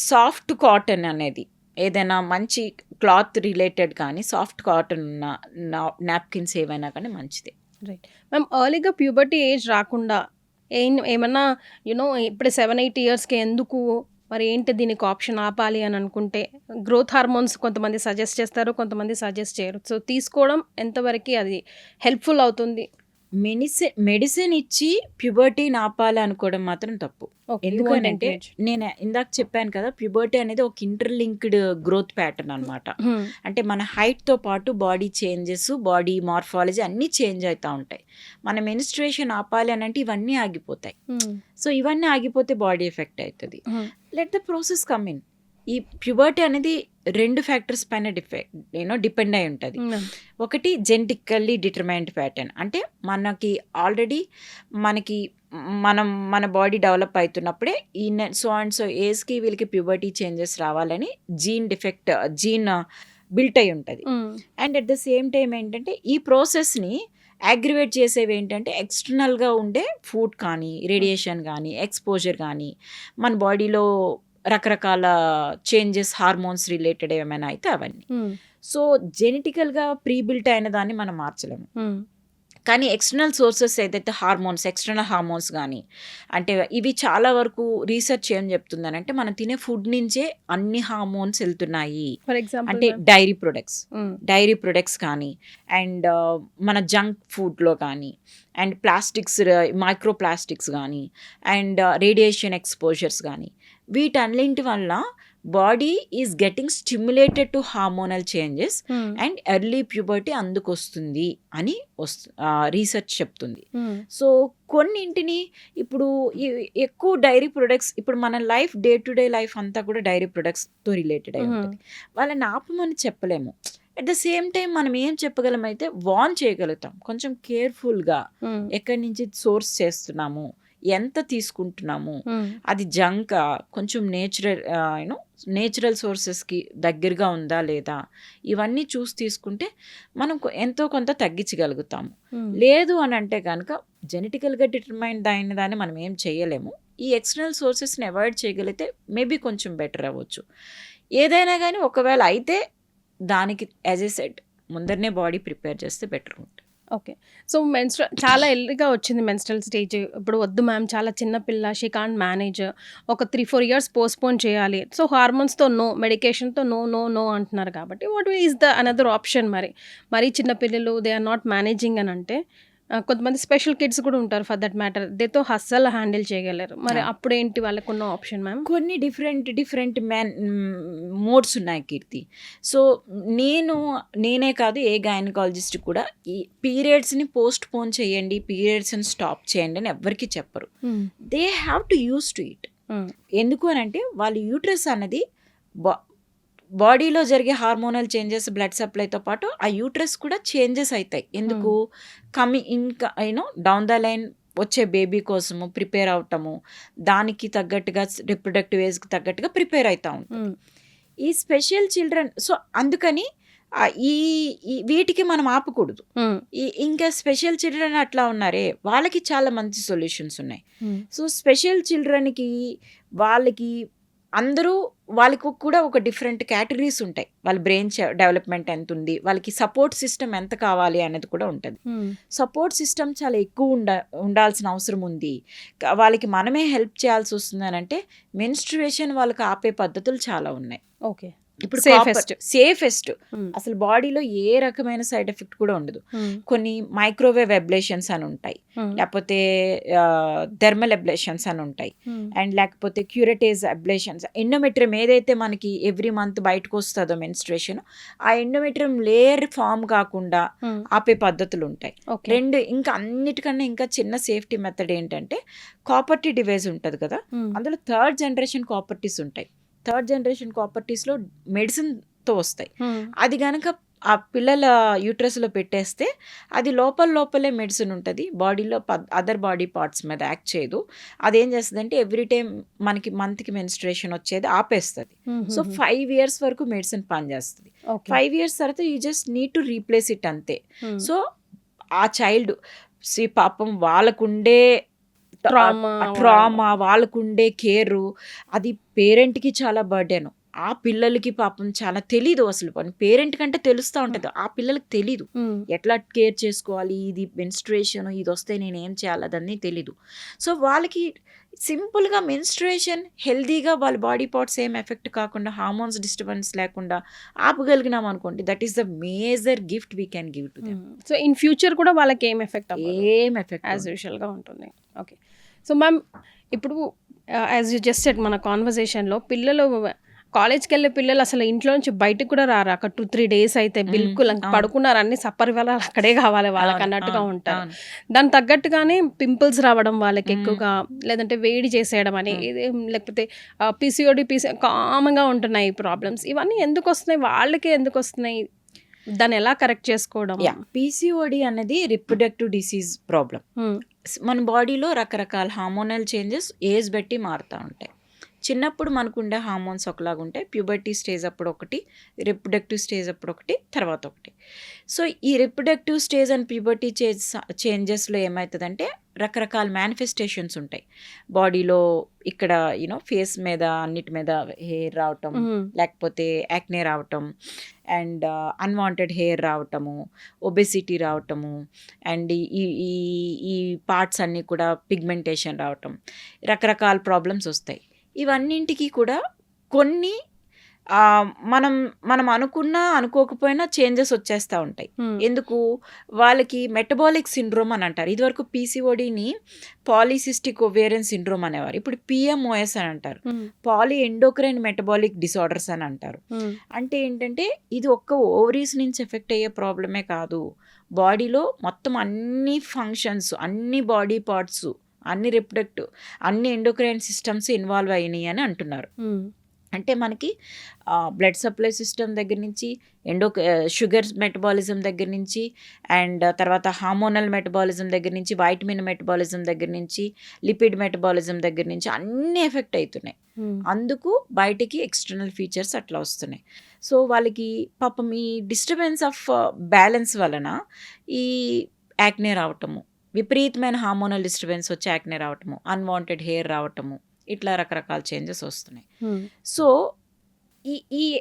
సాఫ్ట్ కాటన్ అనేది, ఏదైనా మంచి క్లాత్ రిలేటెడ్ కానీ సాఫ్ట్ కాటన్ ఉన్న నాప్కిన్స్ ఏవైనా కానీ మంచిదే. రైట్ మ్యామ్, ఎర్లీగా ప్యూబర్టీ ఏజ్ రాకుండా ఏమన్నా ఇప్పుడు 7-8 ఇయర్స్కి ఎందుకు మరి ఏంటి దీనికి ఆప్షన్ ఆపాలి అని అనుకుంటే గ్రోత్ హార్మోన్స్ కొంతమంది సజెస్ట్ చేస్తారు, కొంతమంది సజెస్ట్ చేయరు. సో తీసుకోవడం ఎంతవరకు అది హెల్ప్ఫుల్ అవుతుంది? మెడిసిన్ ఇచ్చి ప్యూబర్టీ ఆపాలి అనుకోవడం మాత్రం తప్పు. ఎందుకంటే నేను ఇందాక చెప్పాను కదా, ప్యూబర్టీ అనేది ఒక ఇంటర్లింక్డ్ గ్రోత్ ప్యాటర్న్ అనమాట. అంటే మన హైట్తో పాటు బాడీ చేంజెస్, బాడీ మార్ఫాలజీ అన్నీ చేంజ్ అవుతూ ఉంటాయి. మన మెన్స్ట్రుయేషన్ ఆపాలి అని అంటే ఇవన్నీ ఆగిపోతాయి. సో ఇవన్నీ ఆగిపోతే బాడీ ఎఫెక్ట్ అవుతుంది. Let the process come in. ఈ ప్యూబర్టీ అనేది 2 ఫ్యాక్టర్స్ పైన డిపెండ్ అయి ఉంటుంది. ఒకటి జెనెటికల్లీ డిటర్మైన్డ్ ప్యాటర్న్, అంటే మనకి ఆల్రెడీ మన బాడీ డెవలప్ అవుతున్నప్పుడే ఈ సో అండ్ సో ఏజ్కి వీళ్ళకి ప్యూబర్టీ చేంజెస్ రావాలని జీన్ బిల్ట్ అయి ఉంటుంది. And at the same time ఏంటంటే ఈ ప్రాసెస్ని అగ్రివేట్ చేసేవి ఏంటంటే ఎక్స్టర్నల్గా ఉండే ఫుడ్ కానీ, రేడియేషన్ కానీ, ఎక్స్పోజర్ కానీ, మన బాడీలో రకరకాల చేంజెస్ హార్మోన్స్ రిలేటెడ్ ఏమైనా అయితే అవన్నీ. సో జెనెటికల్గా ప్రీ బిల్ట్ అయిన దాన్ని మనం మార్చలేము, కానీ ఎక్స్టర్నల్ సోర్సెస్ ఏదైతే హార్మోన్స్, ఎక్స్టర్నల్ హార్మోన్స్ కానీ, అంటే ఇవి చాలా వరకు రీసెర్చ్ ఏం చెప్తుందని అంటే మనం తినే ఫుడ్ నుంచే అన్ని హార్మోన్స్ వెళ్తున్నాయి. ఫర్ ఎగ్జాంపుల్ అంటే డైరీ ప్రొడక్ట్స్ కానీ, అండ్ మన జంక్ ఫుడ్లో కానీ, అండ్ ప్లాస్టిక్స్, మైక్రో ప్లాస్టిక్స్ కానీ, అండ్ రేడియేషన్ ఎక్స్పోజర్స్ కానీ, వీటన్నింటి వల్ల body is getting stimulated to hormonal changes and early puberty అందుకు వస్తుంది అని రీసెర్చ్ చెప్తుంది. సో కొన్నింటిని ఇప్పుడు ఎక్కువ డైరీ ప్రొడక్ట్స్, ఇప్పుడు మన life day to day life అంతా కూడా డైరీ ప్రొడక్ట్స్తో రిలేటెడ్ అయి ఉంటుంది. వాళ్ళని ఆపమని చెప్పలేము. అట్ ద సేమ్ టైం మనం ఏం చెప్పగలమైతే వార్న్ చేయగలుగుతాం, కొంచెం కేర్ఫుల్గా ఎక్కడి నుంచి సోర్స్ చేస్తున్నాము, ఎంత తీసుకుంటున్నాము, అది జంక్ కొంచెం నేచురల్ సోర్సెస్కి దగ్గరగా ఉందా లేదా, ఇవన్నీ చూసి తీసుకుంటే మనం ఎంతో కొంత తగ్గించగలుగుతాము. లేదు అని అంటే కనుక జెనెటికల్గా డిటర్మైన్ దాన్ని మనం ఏం చేయలేము. ఈ ఎక్స్టర్నల్ సోర్సెస్ని అవాయిడ్ చేయగలిగితే మేబీ కొంచెం బెటర్ అవ్వచ్చు. ఏదైనా కానీ ఒకవేళ అయితే దానికి యాజ్ ఏ సెడ్ ముందరనే బాడీ ప్రిపేర్ చేస్తే బెటర్ ఉంటుంది. ఓకే. సో చాలా ఎర్లీగా వచ్చింది మెన్స్ట్రల్ స్టేజ్. ఇప్పుడు వద్దు మ్యామ్, చాలా చిన్న పిల్ల, షీ కాంట్ మేనేజ్, ఒక 3-4 years పోస్ట్పోన్ చేయాలి. సో హార్మోన్స్తో నో, మెడికేషన్తో నో అంటున్నారు కాబట్టి what is the another option? మరి చిన్న పిల్లలు దే ఆర్ నాట్ మేనేజింగ్ అని అంటే, కొంతమంది స్పెషల్ కిడ్స్ కూడా ఉంటారు ఫర్ దట్ మ్యాటర్, దేతో అస్సలు హ్యాండిల్ చేయగలరు. మరి అప్పుడేంటి వాళ్ళకున్న ఆప్షన్ మ్యామ్? కొన్ని డిఫరెంట్ మోడ్స్ ఉన్నాయి కీర్తి. సో నేనే కాదు, ఏ గైనకాలజిస్ట్ కూడా ఈ పీరియడ్స్ని పోస్ట్ పోన్ చేయండి, పీరియడ్స్ని స్టాప్ చేయండి అని ఎవ్వరికి చెప్పరు. They have to use to it. ఎందుకు అని అంటే వాళ్ళ యూట్రస్ అన్నది బాడీలో జరిగే హార్మోనల్ చేంజెస్, బ్లడ్ సప్లైతో పాటు ఆ యూట్రస్ కూడా చేంజెస్ అవుతాయి. ఎందుకు? ఇంకా డౌన్ ద లైన్ వచ్చే బేబీ కోసము ప్రిపేర్ అవటము, దానికి తగ్గట్టుగా రిప్రొడక్టివ్ ఏజ్కి తగ్గట్టుగా ప్రిపేర్ అవుతూ ఉంటుంది ఈ స్పెషల్ చిల్డ్రన్. సో అందుకని ఈ వీటికి మనం ఆపకూడదు. ఇంకా స్పెషల్ చిల్డ్రన్ అట్లా ఉన్నారే, వాళ్ళకి చాలా మంచి సొల్యూషన్స్ ఉన్నాయి. సో స్పెషల్ చిల్డ్రన్కి వాళ్ళకి వాళ్ళకి కూడా ఒక డిఫరెంట్ కేటగిరీస్ ఉంటాయి. వాళ్ళ బ్రెయిన్ డెవలప్మెంట్ ఎంత ఉంది, వాళ్ళకి సపోర్ట్ సిస్టమ్ ఎంత కావాలి అనేది కూడా ఉంటుంది. సపోర్ట్ సిస్టమ్ చాలా ఎక్కువ ఉండాల్సిన అవసరం ఉంది. వాళ్ళకి మనమే హెల్ప్ చేయాల్సి వస్తుంది అని అంటే మెన్స్ట్రుయేషన్ వాళ్ళకి ఆపే పద్ధతులు చాలా ఉన్నాయి. ఓకే. ఇప్పుడు సేఫెస్ట్ అసలు బాడీలో ఏ రకమైన సైడ్ ఎఫెక్ట్ కూడా ఉండదు. కొన్ని మైక్రోవేవ్ అబ్లేషన్స్ అని ఉంటాయి, లేకపోతే థెర్మల్ అబ్లేషన్స్ అని ఉంటాయి, అండ్ లేకపోతే క్యూరటేజ్ అబ్లేషన్స్. ఎండోమెట్రియం ఏదైతే మనకి ఎవ్రీ మంత్ బయటకు వస్తుందో మెన్స్ట్రుయేషన్, ఆ ఎండోమెట్రియం లేయర్ ఫామ్ కాకుండా ఆపే పద్ధతులు ఉంటాయి. ఇంకా అన్నిటికన్నా ఇంకా చిన్న సేఫ్టీ మెథడ్ ఏంటంటే కాపర్టీ డివైస్ ఉంటుంది కదా, అందులో 3rd generation కాపర్టీస్ ఉంటాయి. 3rd generation కాపర్టీస్లో మెడిసిన్తో వస్తాయి. అది కనుక ఆ పిల్లల యూట్రస్లో పెట్టేస్తే అది లోపలే మెడిసిన్ ఉంటుంది, బాడీలో అదర్ బాడీ పార్ట్స్ మీద యాక్ట్ చేయదు. అదేం చేస్తుంది అంటే ఎవ్రీ టైం మనకి మంత్కి మెన్స్ట్రుయేషన్ వచ్చేది ఆపేస్తుంది. సో 5 years వరకు మెడిసిన్ పనిచేస్తుంది. 5 years తర్వాత you just need to replace it అంతే. సో ఆ చైల్డ్ పాపం వాళ్ళకుండే ట్రామా, వాళ్ళకుండే కేరు, అది పేరెంట్కి చాలా బర్డెను. ఆ పిల్లలకి పాపం చాలా తెలీదు. అసలు పేరెంట్ కంటే తెలుస్తూ ఉంటుంది, ఆ పిల్లలకి తెలీదు ఎట్లా కేర్ చేసుకోవాలి, ఇది మెన్స్ట్రుయేషన్ ఇది వస్తే నేను ఏం చేయాలి అదన్నీ తెలీదు. సో వాళ్ళకి సింపుల్గా మెన్స్ట్రుయేషన్ హెల్దీగా వాళ్ళ బాడీ పార్ట్స్ ఏం ఎఫెక్ట్ కాకుండా, హార్మోన్స్ డిస్టర్బెన్స్ లేకుండా ఆపగలిగినాం అనుకోండి, that is the major gift we can give to them. So in future కూడా వాళ్ళకి ఏం ఎఫెక్ట్ యాజ్ యూజువల్గా ఉంటుంది. ఓకే. సో మ్యామ్, ఇప్పుడు యాజ్ యూ జస్ట్ సెడ్ మన కాన్వర్జేషన్లో పిల్లలు కాలేజ్కి వెళ్ళే పిల్లలు అసలు ఇంట్లో నుంచి బయటకు కూడా రారు. అక్కడ 2-3 days అయితే బిల్కుల్ పడుకున్నారు, అన్ని సప్పర్ వేళ అక్కడే కావాలి వాళ్ళకి అన్నట్టుగా ఉంటారు. దానికి తగ్గట్టుగానే పింపుల్స్ రావడం వాళ్ళకి ఎక్కువగా, లేదంటే వేడి చేసేయడం అని, లేకపోతే PCOD కామన్గా ఉంటున్నాయి ప్రాబ్లమ్స్. ఇవన్నీ ఎందుకు వస్తున్నాయి, వాళ్ళకే ఎందుకు వస్తున్నాయి, దాన్ని ఎలా కరెక్ట్ చేసుకోవడం? PCOD అనేది రిప్రొడక్టివ్ డిసీజ్ ప్రాబ్లం. మన బాడీలో రకరకాల హార్మోనల్ చేంజెస్ ఏజ్ బట్టి మారుతూ ఉంటాయి. చిన్నప్పుడు మనకుండే హార్మోన్స్ ఒకలాగా ఉంటాయి, ప్యూబర్టీ స్టేజ్ అప్పుడు ఒకటి, రిప్రొడక్టివ్ స్టేజ్ అప్పుడు ఒకటి, తర్వాత ఒకటి. సో ఈ రిప్రొడక్టివ్ స్టేజ్ అండ్ ప్యూబర్టీ చేంజెస్లో ఏమవుతుందంటే రకరకాల మేనిఫెస్టేషన్స్ ఉంటాయి బాడీలో. ఇక్కడ ఫేస్ మీద అన్నిటి మీద హెయిర్ రావటం, లేకపోతే యాక్నే రావటం, అండ్ అన్వాంటెడ్ హెయిర్ రావటము, ఒబెసిటీ రావటము, అండ్ ఈ ఈ ఈ పార్ట్స్ అన్నీ కూడా పిగ్మెంటేషన్ రావటం, రకరకాల ప్రాబ్లమ్స్ వస్తాయి. ఇవన్నింటికి కూడా కొన్ని మనం అనుకోకపోయినా చేంజెస్ వచ్చేస్తూ ఉంటాయి. ఎందుకు? వాళ్ళకి మెటబాలిక్ సిండ్రోమ్ అని అంటారు. ఇదివరకు పీసీఓడిని పాలిసిస్టిక్ ఒవేరియన్ సిండ్రోమ్ అనేవారు, ఇప్పుడు పిఎంఓఎస్ అని అంటారు, పాలీ ఎండోక్రైన్ మెటబాలిక్ డిసార్డర్స్ అని అంటారు. అంటే ఏంటంటే ఇది ఒక్క ఓవరీస్ నుంచి ఎఫెక్ట్ అయ్యే ప్రాబ్లమే కాదు, బాడీలో మొత్తం అన్ని ఫంక్షన్స్, అన్ని బాడీ పార్ట్స్, అన్ని రిప్రొడక్టివ్, అన్ని ఎండోక్రైన్ సిస్టమ్స్ ఇన్వాల్వ్ అయినాయి అని అంటున్నారు. అంటే మనకి బ్లడ్ సప్లై సిస్టమ్ దగ్గర నుంచి, షుగర్ మెటబాలిజం దగ్గర నుంచి, అండ్ తర్వాత హార్మోనల్ మెటబాలిజం దగ్గర నుంచి, వైటమిన్ మెటబాలిజం దగ్గర నుంచి, లిపిడ్ మెటబాలిజం దగ్గర నుంచి అన్నీ ఎఫెక్ట్ అవుతున్నాయి. అందుకు బయటికి ఎక్స్టర్నల్ ఫీచర్స్ అట్లా వస్తున్నాయి. సో వాళ్ళకి పాపం ఈ డిస్టర్బెన్స్ ఆఫ్ బ్యాలెన్స్ వలన ఈ యాక్నే రావటము, విపరీతమైన హార్మోనల్ డిస్టర్బెన్స్ వచ్చి యాక్నే రావటము, అన్వాంటెడ్ హెయిర్ రావటము, ఇట్లా రకరకాల చేంజెస్ వస్తున్నాయి. సో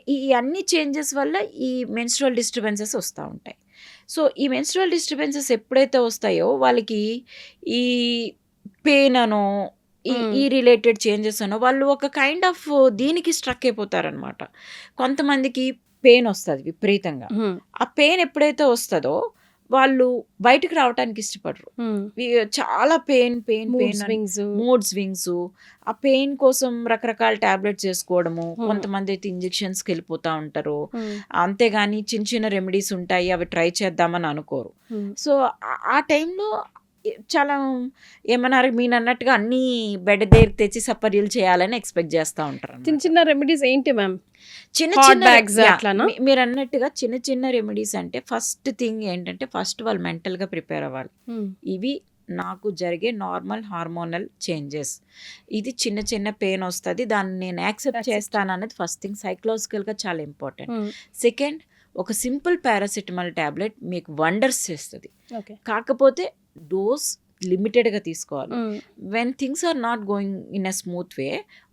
ఈ అన్ని చేంజెస్ వల్ల ఈ మెన్స్ట్రువల్ డిస్టర్బెన్సెస్ వస్తూ ఉంటాయి. సో ఈ మెన్స్ట్రువల్ డిస్టర్బెన్సెస్ ఎప్పుడైతే వస్తాయో వాళ్ళకి ఈ పెయిన్ అనో ఈ రిలేటెడ్ చేంజెస్ అనో వాళ్ళు ఒక కైండ్ ఆఫ్ దీనికి స్ట్రక్ అయిపోతారనమాట. కొంతమందికి పెయిన్ వస్తుంది విపరీతంగా. ఆ పెయిన్ ఎప్పుడైతే వస్తుందో వాళ్ళు బయటకు రావడానికి ఇష్టపడరు. చాలా పెయిన్ మూడ్ స్వింగ్స్, ఆ పెయిన్ కోసం రకరకాల టాబ్లెట్స్ వేసుకోవడము, కొంతమంది అయితే ఇంజెక్షన్స్కి వెళ్ళిపోతూ ఉంటారు. అంతేగాని చిన్న చిన్న రెమెడీస్ ఉంటాయి అవి ట్రై చేద్దామని అనుకోరు. సో ఆ టైంలో చాలా ఏమన్నారు మీరు అన్నట్టుగా అన్ని బెడ్ దగ్గర తెచ్చి సపర్యలు చేయాలని ఎక్స్పెక్ట్ చేస్తూ ఉంటారు. చిన్న చిన్న రెమెడీస్ ఏంటి మ్యామ్? మీరు అన్నట్టుగా చిన్న చిన్న రెమెడీస్ అంటే ఫస్ట్ థింగ్ ఏంటంటే ఫస్ట్ వాళ్ళు మెంటల్గా ప్రిపేర్ అవ్వాలి. ఇవి నాకు జరిగే నార్మల్ హార్మోనల్ చేంజెస్, ఇది చిన్న చిన్న పెయిన్ వస్తుంది, దాన్ని నేను యాక్సెప్ట్ చేస్తాను అనేది ఫస్ట్ థింగ్. సైకలాజికల్గా చాలా ఇంపార్టెంట్. సెకండ్, ఒక సింపుల్ పారాసిటమాల్ టాబ్లెట్ మీకు వండర్స్ చేస్తుంది, కాకపోతే డోస్ లిమిటెడ్గా తీసుకోవాలి. When things are not going in a smooth way,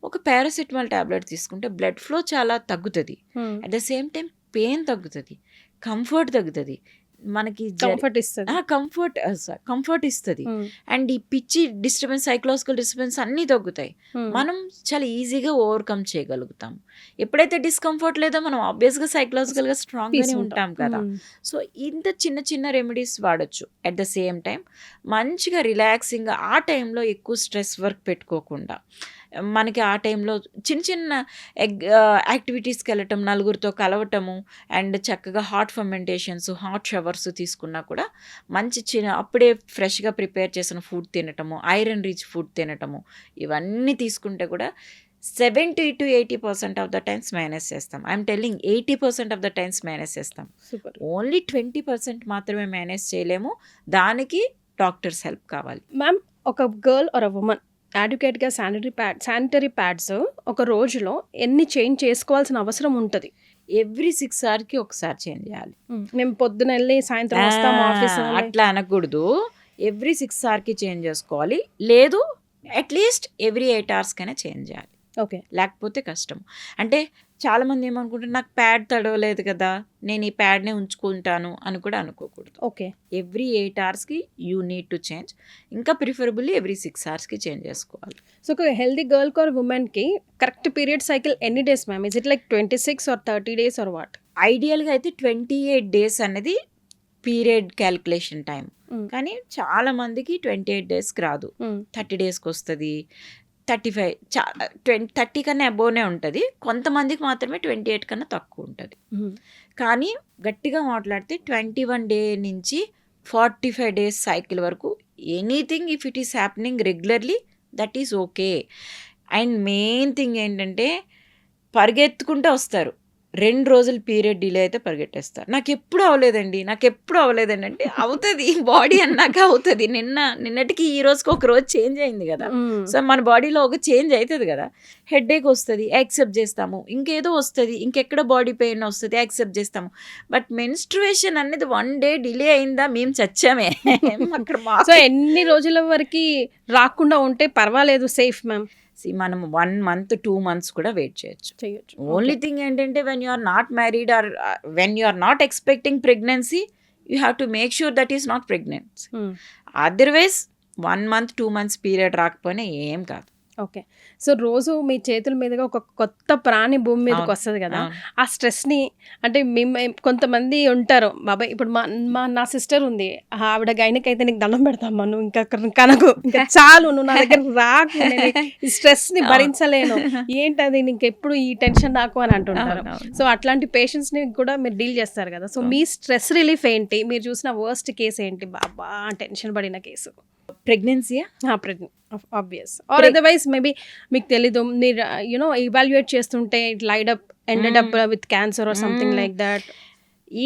ఒక పారాసిటమాల్ టాబ్లెట్ తీసుకుంటే బ్లడ్ ఫ్లో చాలా తగ్గుతుంది, at the same time pain తగ్గుతుంది, కంఫర్ట్ తగ్గుతుంది, మనకి కంఫర్ట్ ఇస్తుంది, అండ్ ఈ పిచ్చి డిస్టర్బెన్స్, సైకలాజికల్ డిస్టర్బెన్స్ అన్నీ తగ్గుతాయి. మనం చాలా ఈజీగా ఓవర్కమ్ చేయగలుగుతాం. ఎప్పుడైతే డిస్కంఫర్ట్ లేదో మనం ఆబ్వియస్గా సైకలాజికల్గా స్ట్రాంగ్గానే ఉంటాం కదా. సో ఇంత చిన్న చిన్న రెమెడీస్ వాడచ్చు. అట్ ద సేమ్ టైం మంచిగా రిలాక్సింగ్గా ఆ టైంలో ఎక్కువ స్ట్రెస్ వర్క్ పెట్టుకోకుండా మనకి ఆ టైంలో చిన్న చిన్న యాక్టివిటీస్కి వెళ్ళటం, నలుగురితో కలవటము, అండ్ చక్కగా హాట్ ఫర్మెంటేషన్స్, హాట్ షవర్స్ తీసుకున్నా కూడా మంచి అప్పుడే ఫ్రెష్గా ప్రిపేర్ చేసిన ఫుడ్ తినటము, ఐరన్ రిచ్ ఫుడ్ తినటము, ఇవన్నీ తీసుకుంటే కూడా 70 to 80% of the times manage చేస్తాం. I'm telling 80% of the times manage చేస్తాం. ఓన్లీ 20% మాత్రమే మేనేజ్ చేయలేము, దానికి డాక్టర్స్ హెల్ప్ కావాలి. మ్యామ్, ఒక గర్ల్ ఆర్ అ ఉమెన్ అడ్యుకేట్గా శానిటరీ ప్యాడ్స్ ఒక రోజులో ఎన్ని చేంజ్ చేసుకోవాల్సిన అవసరం ఉంటుంది? ఎవ్రీ 6 hours ఒకసారి చేంజ్ చేయాలి. మేము పొద్దున వెళ్ళి సాయంత్రం వస్తాం ఆఫీస్, అట్లా అనకూడదు. ఎవ్రీ 6 hours చేంజ్ చేసుకోవాలి, లేదు అట్లీస్ట్ ఎవ్రీ 8 hours చేంజ్ చేయాలి. ఓకే, లేకపోతే కష్టం. అంటే చాలామంది ఏమనుకుంటారు, నాకు ప్యాడ్ తడవలేదు కదా, నేను ఈ ప్యాడ్నే ఉంచుకుంటాను అని కూడా అనుకోకూడదు. Okay, every 8 hours you need to change, ఇంకా ప్రిఫరబుల్లీ ఎవ్రీ 6 hours చేంజ్ చేసుకోవాలి. సో ఒక హెల్దీ గర్ల్ ఆర్ ఉమెన్కి కరెక్ట్ పీరియడ్ సైకిల్ ఎన్ని days ma'am? Is it like 26 or 30 days or what? ఐడియల్గా అయితే 28 days అనేది పీరియడ్ క్యాలిక్యులేషన్ టైం. కానీ చాలా మందికి 28 days రాదు, 30 days వస్తుంది, 35, 30 కన్నా అబోవ్నే ఉంటుంది. కొంతమందికి మాత్రమే 28 కన్నా తక్కువ ఉంటుంది. కానీ గట్టిగా మాట్లాడితే 21 day నుంచి 45 days సైకిల్ వరకు anything if it is happening regularly that is okay. And main thing ఏంటంటే పరిగెత్తుకుంటూ వస్తారు, 2 రోజులు పీరియడ్ డిలే అయితే పరిగెట్టేస్తారు. నాకెప్పుడు అవ్వలేదండి అంటే అవుతది బాడీ అన్నాక అవుతది. నిన్నటికి ఈ రోజుకి ఒక రోజు చేంజ్ అయింది గదా! సో, మన బాడీలో ఒక చేంజ్ అయితది గదా! హెడేక్ వస్తది, యాక్సెప్ట్ జేస్తాము. ఇంకేదో వస్తది, ఇంకెక్కడ బాడీ పెయిన్ వస్తది, యాక్సెప్ట్ జేస్తాము. బట్ మెన్స్ట్రుయేషన్ అనేది 1 డే డిలే అయిందా మేము చచ్చామే. అక్కడ సో, ఎన్ని రోజుల వరకి రాకుండా ఉంటే పర్వాలేదు సేఫ్ మ్యామ్? మనం 1 మంత్, 2 మంత్స్ కూడా వెయిట్ చేయొచ్చు. చేయొచ్చు. ఓన్లీ థింగ్ ఏంటంటే when you are not married or when you are not expecting pregnancy you have to make sure that is not pregnancy. Otherwise 1 month 2 months period రాకపోయినా ఏం కాదు. ఓకే. సో, రోజు మీ చేతుల మీదుగా ఒక కొత్త ప్రాణి భూమి మీదకి అవును, వస్తది గదా! అవును. ఆ స్ట్రెస్‌ని అంటే కొంతమంది ఉంటారు. బాబాయ్ ఇప్పుడు నా సిస్టర్ ఉంది. ఆవిడ గైనక్ అయితే నీకు దండం పెడతామ్మా. నువ్వు ఇంకా కనకు. ఇంకా చాలు నువ్వు నా దగ్గరికి రాకు. నేను ఈ స్ట్రెస్‌ని భరించలేను. ఏంటది నీకెప్పుడు ఈ టెన్షన్ నాకు అని అంటుంటారు. అవునవును. సో, అట్లాంటి పేషెంట్స్‌ని కూడా మీరు డీల్ చేస్తారు గదా! సో, మీ స్ట్రెస్ రిలీఫ్ ఏంటి? మీరు చూసిన వర్స్ట్ కేస్ ఏంటి? బాబా టెన్షన్ పడిన కేసు? ప్రెగ్నెన్సీయా? ఆబ్వియస్ ఆర్ అదర్వైజ్ మేబీ మీకు తెలీదు మీరు ఇవాల్యుయేట్ చేస్తుంటే it laid up ended up with cancer or something like that.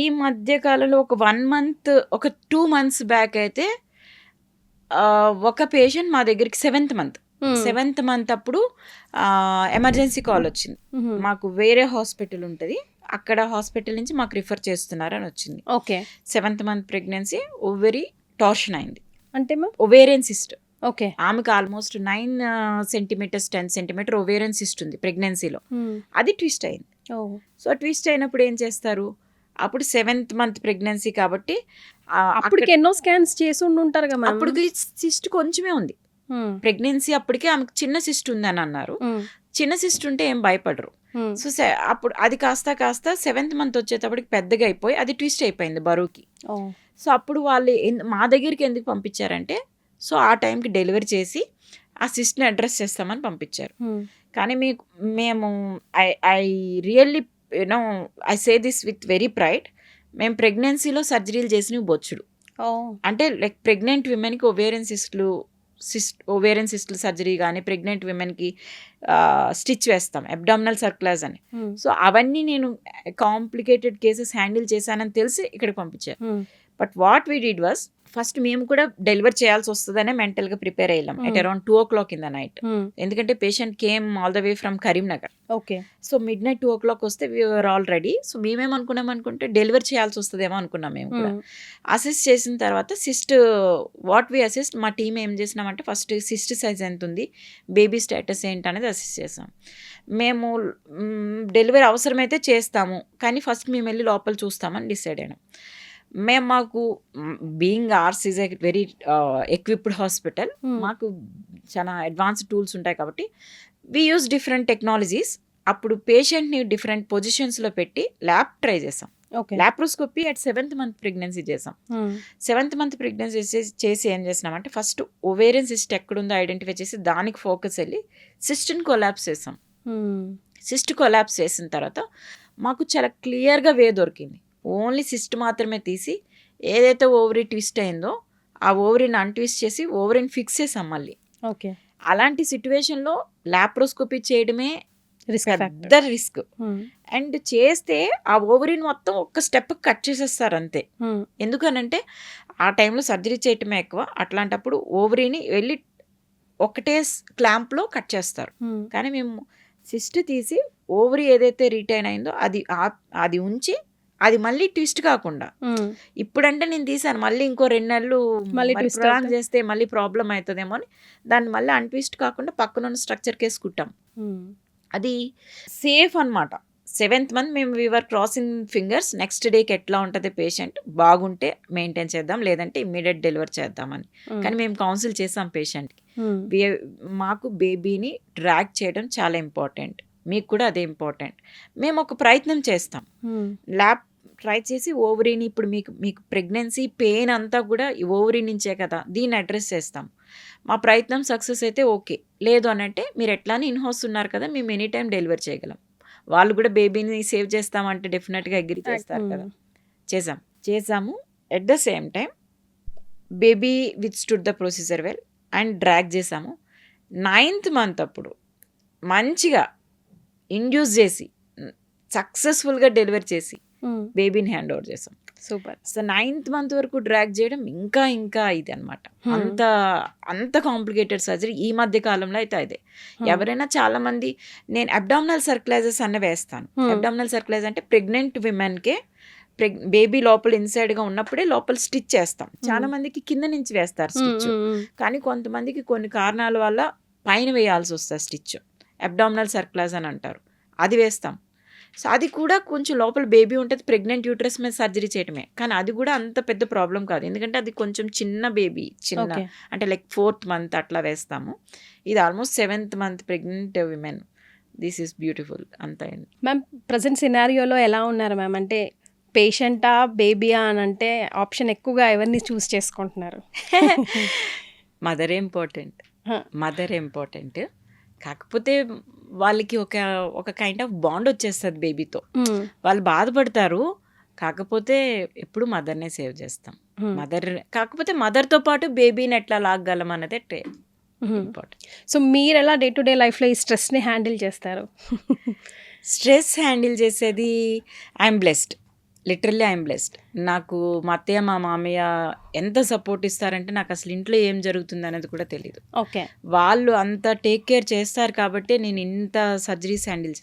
ఈ మధ్య కాలంలో ఒక 1 మంత్, ఒక 2 మంత్స్ బ్యాక్ అయితే ఒక పేషెంట్ మా దగ్గరికి 7th మంత్ అప్పుడు ఎమర్జెన్సీ కాల్ వచ్చింది. మాకు వేరే హాస్పిటల్ ఉంటుంది, అక్కడ హాస్పిటల్ నుంచి మాకు రిఫర్ చేస్తున్నారని వచ్చింది. Okay. 7th month pregnancy, ovary torsion అయింది. అంటే మ్యామ్ ఒవేరియన్ సిస్ట్. ఓకే. ఆమెకు almost 9 centimetres 10 centimetre ovarian cyst ఉంది ప్రెగ్నెన్సీలో. అది ట్విస్ట్ అయింది. సో ట్విస్ట్ అయినప్పుడు ఏం చేస్తారు, అప్పుడు 7th మంత్ ప్రెగ్నెన్సీ కాబట్టి అప్పటికి ఎన్నో స్కాన్స్ చేసి ఉంటారు కదా. అప్పటికి సిస్ట్ కొంచెమే ఉంది ప్రెగ్నెన్సీ. అప్పటికే ఆమెకు చిన్న సిస్ట్ ఉందని అన్నారు. చిన్న సిస్ట్ ఉంటే ఏం భయపడరు. సో అప్పుడు అది కాస్త 7th మంత్ వచ్చేటప్పటికి పెద్దగా అయిపోయి అది ట్విస్ట్ అయిపోయింది బరువుకి. సో అప్పుడు వాళ్ళు మా దగ్గరికి ఎందుకు పంపించారంటే, సో ఆ టైంకి డెలివరీ చేసి ఆ సిస్ట్ని అడ్రస్ చేస్తామని పంపించారు. కానీ మేము I really I say this with very pride, మేము ప్రెగ్నెన్సీలో సర్జరీలు చేసినవి బొచ్చుడు. అంటే లైక్ ప్రెగ్నెంట్ విమెన్కి ఓవేరియన్ సిస్టులు సర్జరీ కానీ, ప్రెగ్నెంట్ విమెన్కి స్టిచ్ వేస్తాం, అబ్డామినల్ సర్క్యులర్స్ అని. సో అవన్నీ నేను కాంప్లికేటెడ్ కేసెస్ హ్యాండిల్ చేశానని తెలిసి ఇక్కడికి పంపించారు. But what we did was, first మేము కూడా డెలివరీ చేయాల్సి వస్తుందనే మెంటల్గా ప్రిపేర్ అయ్యాం at around 2 o'clock in the night. ఎందుకంటే patient came all the way from Karimnagar. Okay. So midnight 2 o'clock వస్తే వీఆర్ ఆల్ రెడీ. సో మేమేమనుకున్నాం అనుకుంటే డెలివరీ చేయాల్సి వస్తుందేమో అనుకున్నాం. మేము కూడా అసెస్ చేసిన తర్వాత సిస్ట్ వాట్ వీ అసెస్ట్, మా టీం ఏం చేసినామంటే ఫస్ట్ సిస్ట్ సైజ్ ఎంత ఉంది, బేబీ స్టేటస్ ఏంటి అనేది అసెస్ చేసాం. మేము డెలివరీ అవసరమైతే చేస్తాము, కానీ ఫస్ట్ మేము వెళ్ళి లోపల చూస్తామని డిసైడ్ అయినాం. మాకు being ours is a very equipped hospital, మాకు చాలా అడ్వాన్స్డ్ టూల్స్ ఉంటాయి కాబట్టి వీ యూజ్ డిఫరెంట్ టెక్నాలజీస్. అప్పుడు పేషెంట్ని డిఫరెంట్ పొజిషన్స్లో పెట్టి ల్యాబ్ ట్రై చేసాం. Laparoscopy at 7th month pregnancy చేసాం. 7th మంత్ ప్రెగ్నెన్సీ చేసి ఏం చేసినామంటే, ఫస్ట్ ఓవేరియన్ సిస్ట్ ఎక్కడుందో ఐడెంటిఫై చేసి దానికి ఫోకస్ వెళ్ళి సిస్ట్ని కొలాప్స్ చేసాం. సిస్ట్ కొలాప్స్ చేసిన తర్వాత మాకు చాలా క్లియర్గా వే దొరికింది. ఓన్లీ సిస్ట్ మాత్రమే తీసి ఏదైతే ఓవరీ ట్విస్ట్ అయిందో ఆ ఓవరీని అన్ట్విస్ట్ చేసి ఓవరీని ఫిక్స్ చేసాం మళ్ళీ. ఓకే. అలాంటి సిచ్యువేషన్లో లాప్రోస్కోపీ చేయడమే పెద్ద రిస్క్. అండ్ చేస్తే ఆ ఓవరీని మొత్తం ఒక్క స్టెప్ కట్ చేసేస్తారు అంతే. ఎందుకనంటే ఆ టైంలో సర్జరీ చేయటమే ఎక్కువ. అట్లాంటప్పుడు ఓవరీని వెళ్ళి ఒకటే క్లాంప్లో కట్ చేస్తారు. కానీ మేము సిస్ట్ తీసి ఓవరీ ఏదైతే రిటైన్ అయిందో అది ఉంచి, అది మళ్ళీ ట్విస్ట్ కాకుండా, ఇప్పుడంటే నేను తీసాను మళ్ళీ ఇంకో 2 నెలలు ప్రొలాంగ్ చేస్తే మళ్ళీ ప్రాబ్లం అవుతుందేమో అని దాన్ని మళ్ళీ అన్ట్విస్ట్ కాకుండా పక్కన ఉన్న స్ట్రక్చర్ కేసు కుట్టాం. అది సేఫ్ అనమాట. 7th మంత్ మేము వీఆర్ క్రాసింగ్ ఫింగర్స్, నెక్స్ట్ డేకి ఎట్లా ఉంటుంది పేషెంట్, బాగుంటే మెయింటైన్ చేద్దాం, లేదంటే ఇమ్మీడియట్ డెలివరీ చేద్దామని. కానీ మేము కౌన్సిల్ చేసాం పేషెంట్కి, మాకు బేబీని డ్రాగ్ చేయడం చాలా ఇంపార్టెంట్, మీకు కూడా అదే ఇంపార్టెంట్. మేము ఒక ప్రయత్నం చేస్తాం, ల్యాబ్ ట్రై చేసి ఓవరీని, ఇప్పుడు మీకు ప్రెగ్నెన్సీ పెయిన్ అంతా కూడా ఈ ఓవరీ నుంచే కదా, దీన్ని అడ్రస్ చేస్తాం. మా ప్రయత్నం సక్సెస్ అయితే ఓకే, లేదు అనంటే మీరు ఎట్లానే ఇన్హౌస్ ఉన్నారు కదా, మేము ఎనీ టైం డెలివరీ చేయగలం. వాళ్ళు కూడా బేబీని సేవ్ చేస్తామంటే డెఫినెట్గా అగ్రీ చేస్తారు కదా. చేసాము. At the same time baby with stood the procedure well and drag చేసాము. 9th మంత్ అప్పుడు మంచిగా ఇండ్యూస్ చేసి సక్సెస్ఫుల్గా డెలివరీ చేసి బేబీని హ్యాండ్ ఓవర్ చేసాం. సూపర్. సో 9th month వరకు డ్రాగ్ చేయడం ఇంకా ఇది అనమాట. అంత కాంప్లికేటెడ్ సర్జరీ ఈ మధ్య కాలంలో అయితే అదే. ఎవరైనా చాలా మంది నేను అబ్డామినల్ సర్క్యులైజెస్ అన్న వేస్తాను. అబ్డామినల్ సర్క్యులైజ్ అంటే ప్రెగ్నెంట్ విమెన్కే బేబీ లోపల ఇన్సైడ్గా ఉన్నప్పుడే లోపల స్టిచ్ చేస్తాం. చాలా మందికి కింద నుంచి వేస్తారు స్టిచ్, కానీ కొంతమందికి కొన్ని కారణాల వల్ల పైన వేయాల్సి వస్తుంది స్టిచ్. అబ్డామినల్ సర్క్యులైజ్ అని అంటారు, అది వేస్తాం. సో అది కూడా కొంచెం లోపల బేబీ ఉంటుంది, ప్రెగ్నెంట్ యూట్రస్ మీద సర్జరీ చేయడమే, కానీ అది కూడా అంత పెద్ద ప్రాబ్లం కాదు, ఎందుకంటే అది కొంచెం చిన్న బేబీ, చిన్న అంటే లైక్ 4th month అట్లా వేస్తాము. ఇది almost 7th month pregnant women. This is beautiful. అంతా మ్యామ్ ప్రజెంట్ సినారియోలో ఎలా ఉన్నారు మ్యామ్? అంటే పేషెంటా బేబీయా అని అంటే ఆప్షన్ ఎక్కువగా ఎవరిని చూస్ చేసుకుంటున్నారు? Mother important. కాకపోతే వాళ్ళకి ఒక కైండ్ ఆఫ్ బాండ్ వచ్చేస్తుంది బేబీతో. వాళ్ళు బాధపడతారు, కాకపోతే ఎప్పుడు మదర్నే సేవ్ చేస్తాం. కాకపోతే మదర్తో పాటు బేబీని ఎట్లా లాగగలం అన్నదే ఇంపార్టెంట్. సో మీరు ఎలా డే టు డే లైఫ్లో ఈ స్ట్రెస్ని హ్యాండిల్ చేస్తారు? స్ట్రెస్ హ్యాండిల్ చేసేది I'm blessed. Literally I'm blessed. నాకు మా అత్తయ్య మా మామయ్య ఎంత సపోర్ట్ ఇస్తారంటే నాకు అసలు ఇంట్లో ఏం జరుగుతుంది అనేది కూడా తెలియదు. ఓకే, వాళ్ళు అంత టేక్ కేర్ చేస్తారు కాబట్టి నేను ఇంత సర్జరీస్ హ్యాండిల్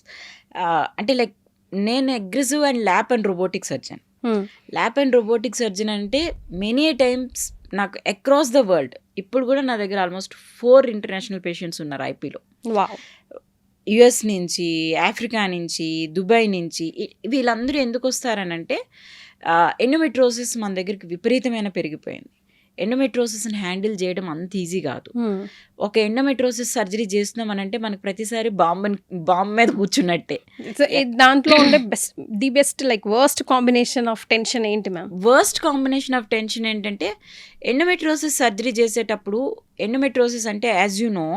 అంటే లైక్ నేను aggressive and lap and robotic surgeon. Lap and robotic surgeon అంటే మెనీ టైమ్స్ నాకు అక్రాస్ ద వరల్డ్ ఇప్పుడు కూడా నా దగ్గర ఆల్మోస్ట్ 4 ఇంటర్నేషనల్ పేషెంట్స్ ఉన్నారు ఐపీలో. యుఎస్ నుంచి, ఆఫ్రికా నుంచి, దుబాయ్ నుంచి. వీళ్ళందరూ ఎందుకు వస్తారనంటే ఎండోమెట్రోసిస్ మన దగ్గరికి విపరీతమైన పెరిగిపోయింది. ఎండోమెట్రోసిస్ని హ్యాండిల్ చేయడం అంత ఈజీ కాదు. ఒక ఎండోమెట్రోసిస్ సర్జరీ చేస్తున్నామనంటే మనకు ప్రతిసారి బాంబ్ మీద కూర్చున్నట్టే. దాంట్లో ఉండే best like worst combination of tension ఏంటి ma'am? Worst combination of tension ఏంటంటే ఎండోమెట్రోసిస్ సర్జరీ చేసేటప్పుడు, ఎండోమెట్రోసిస్ అంటే యాజ్ యూ నో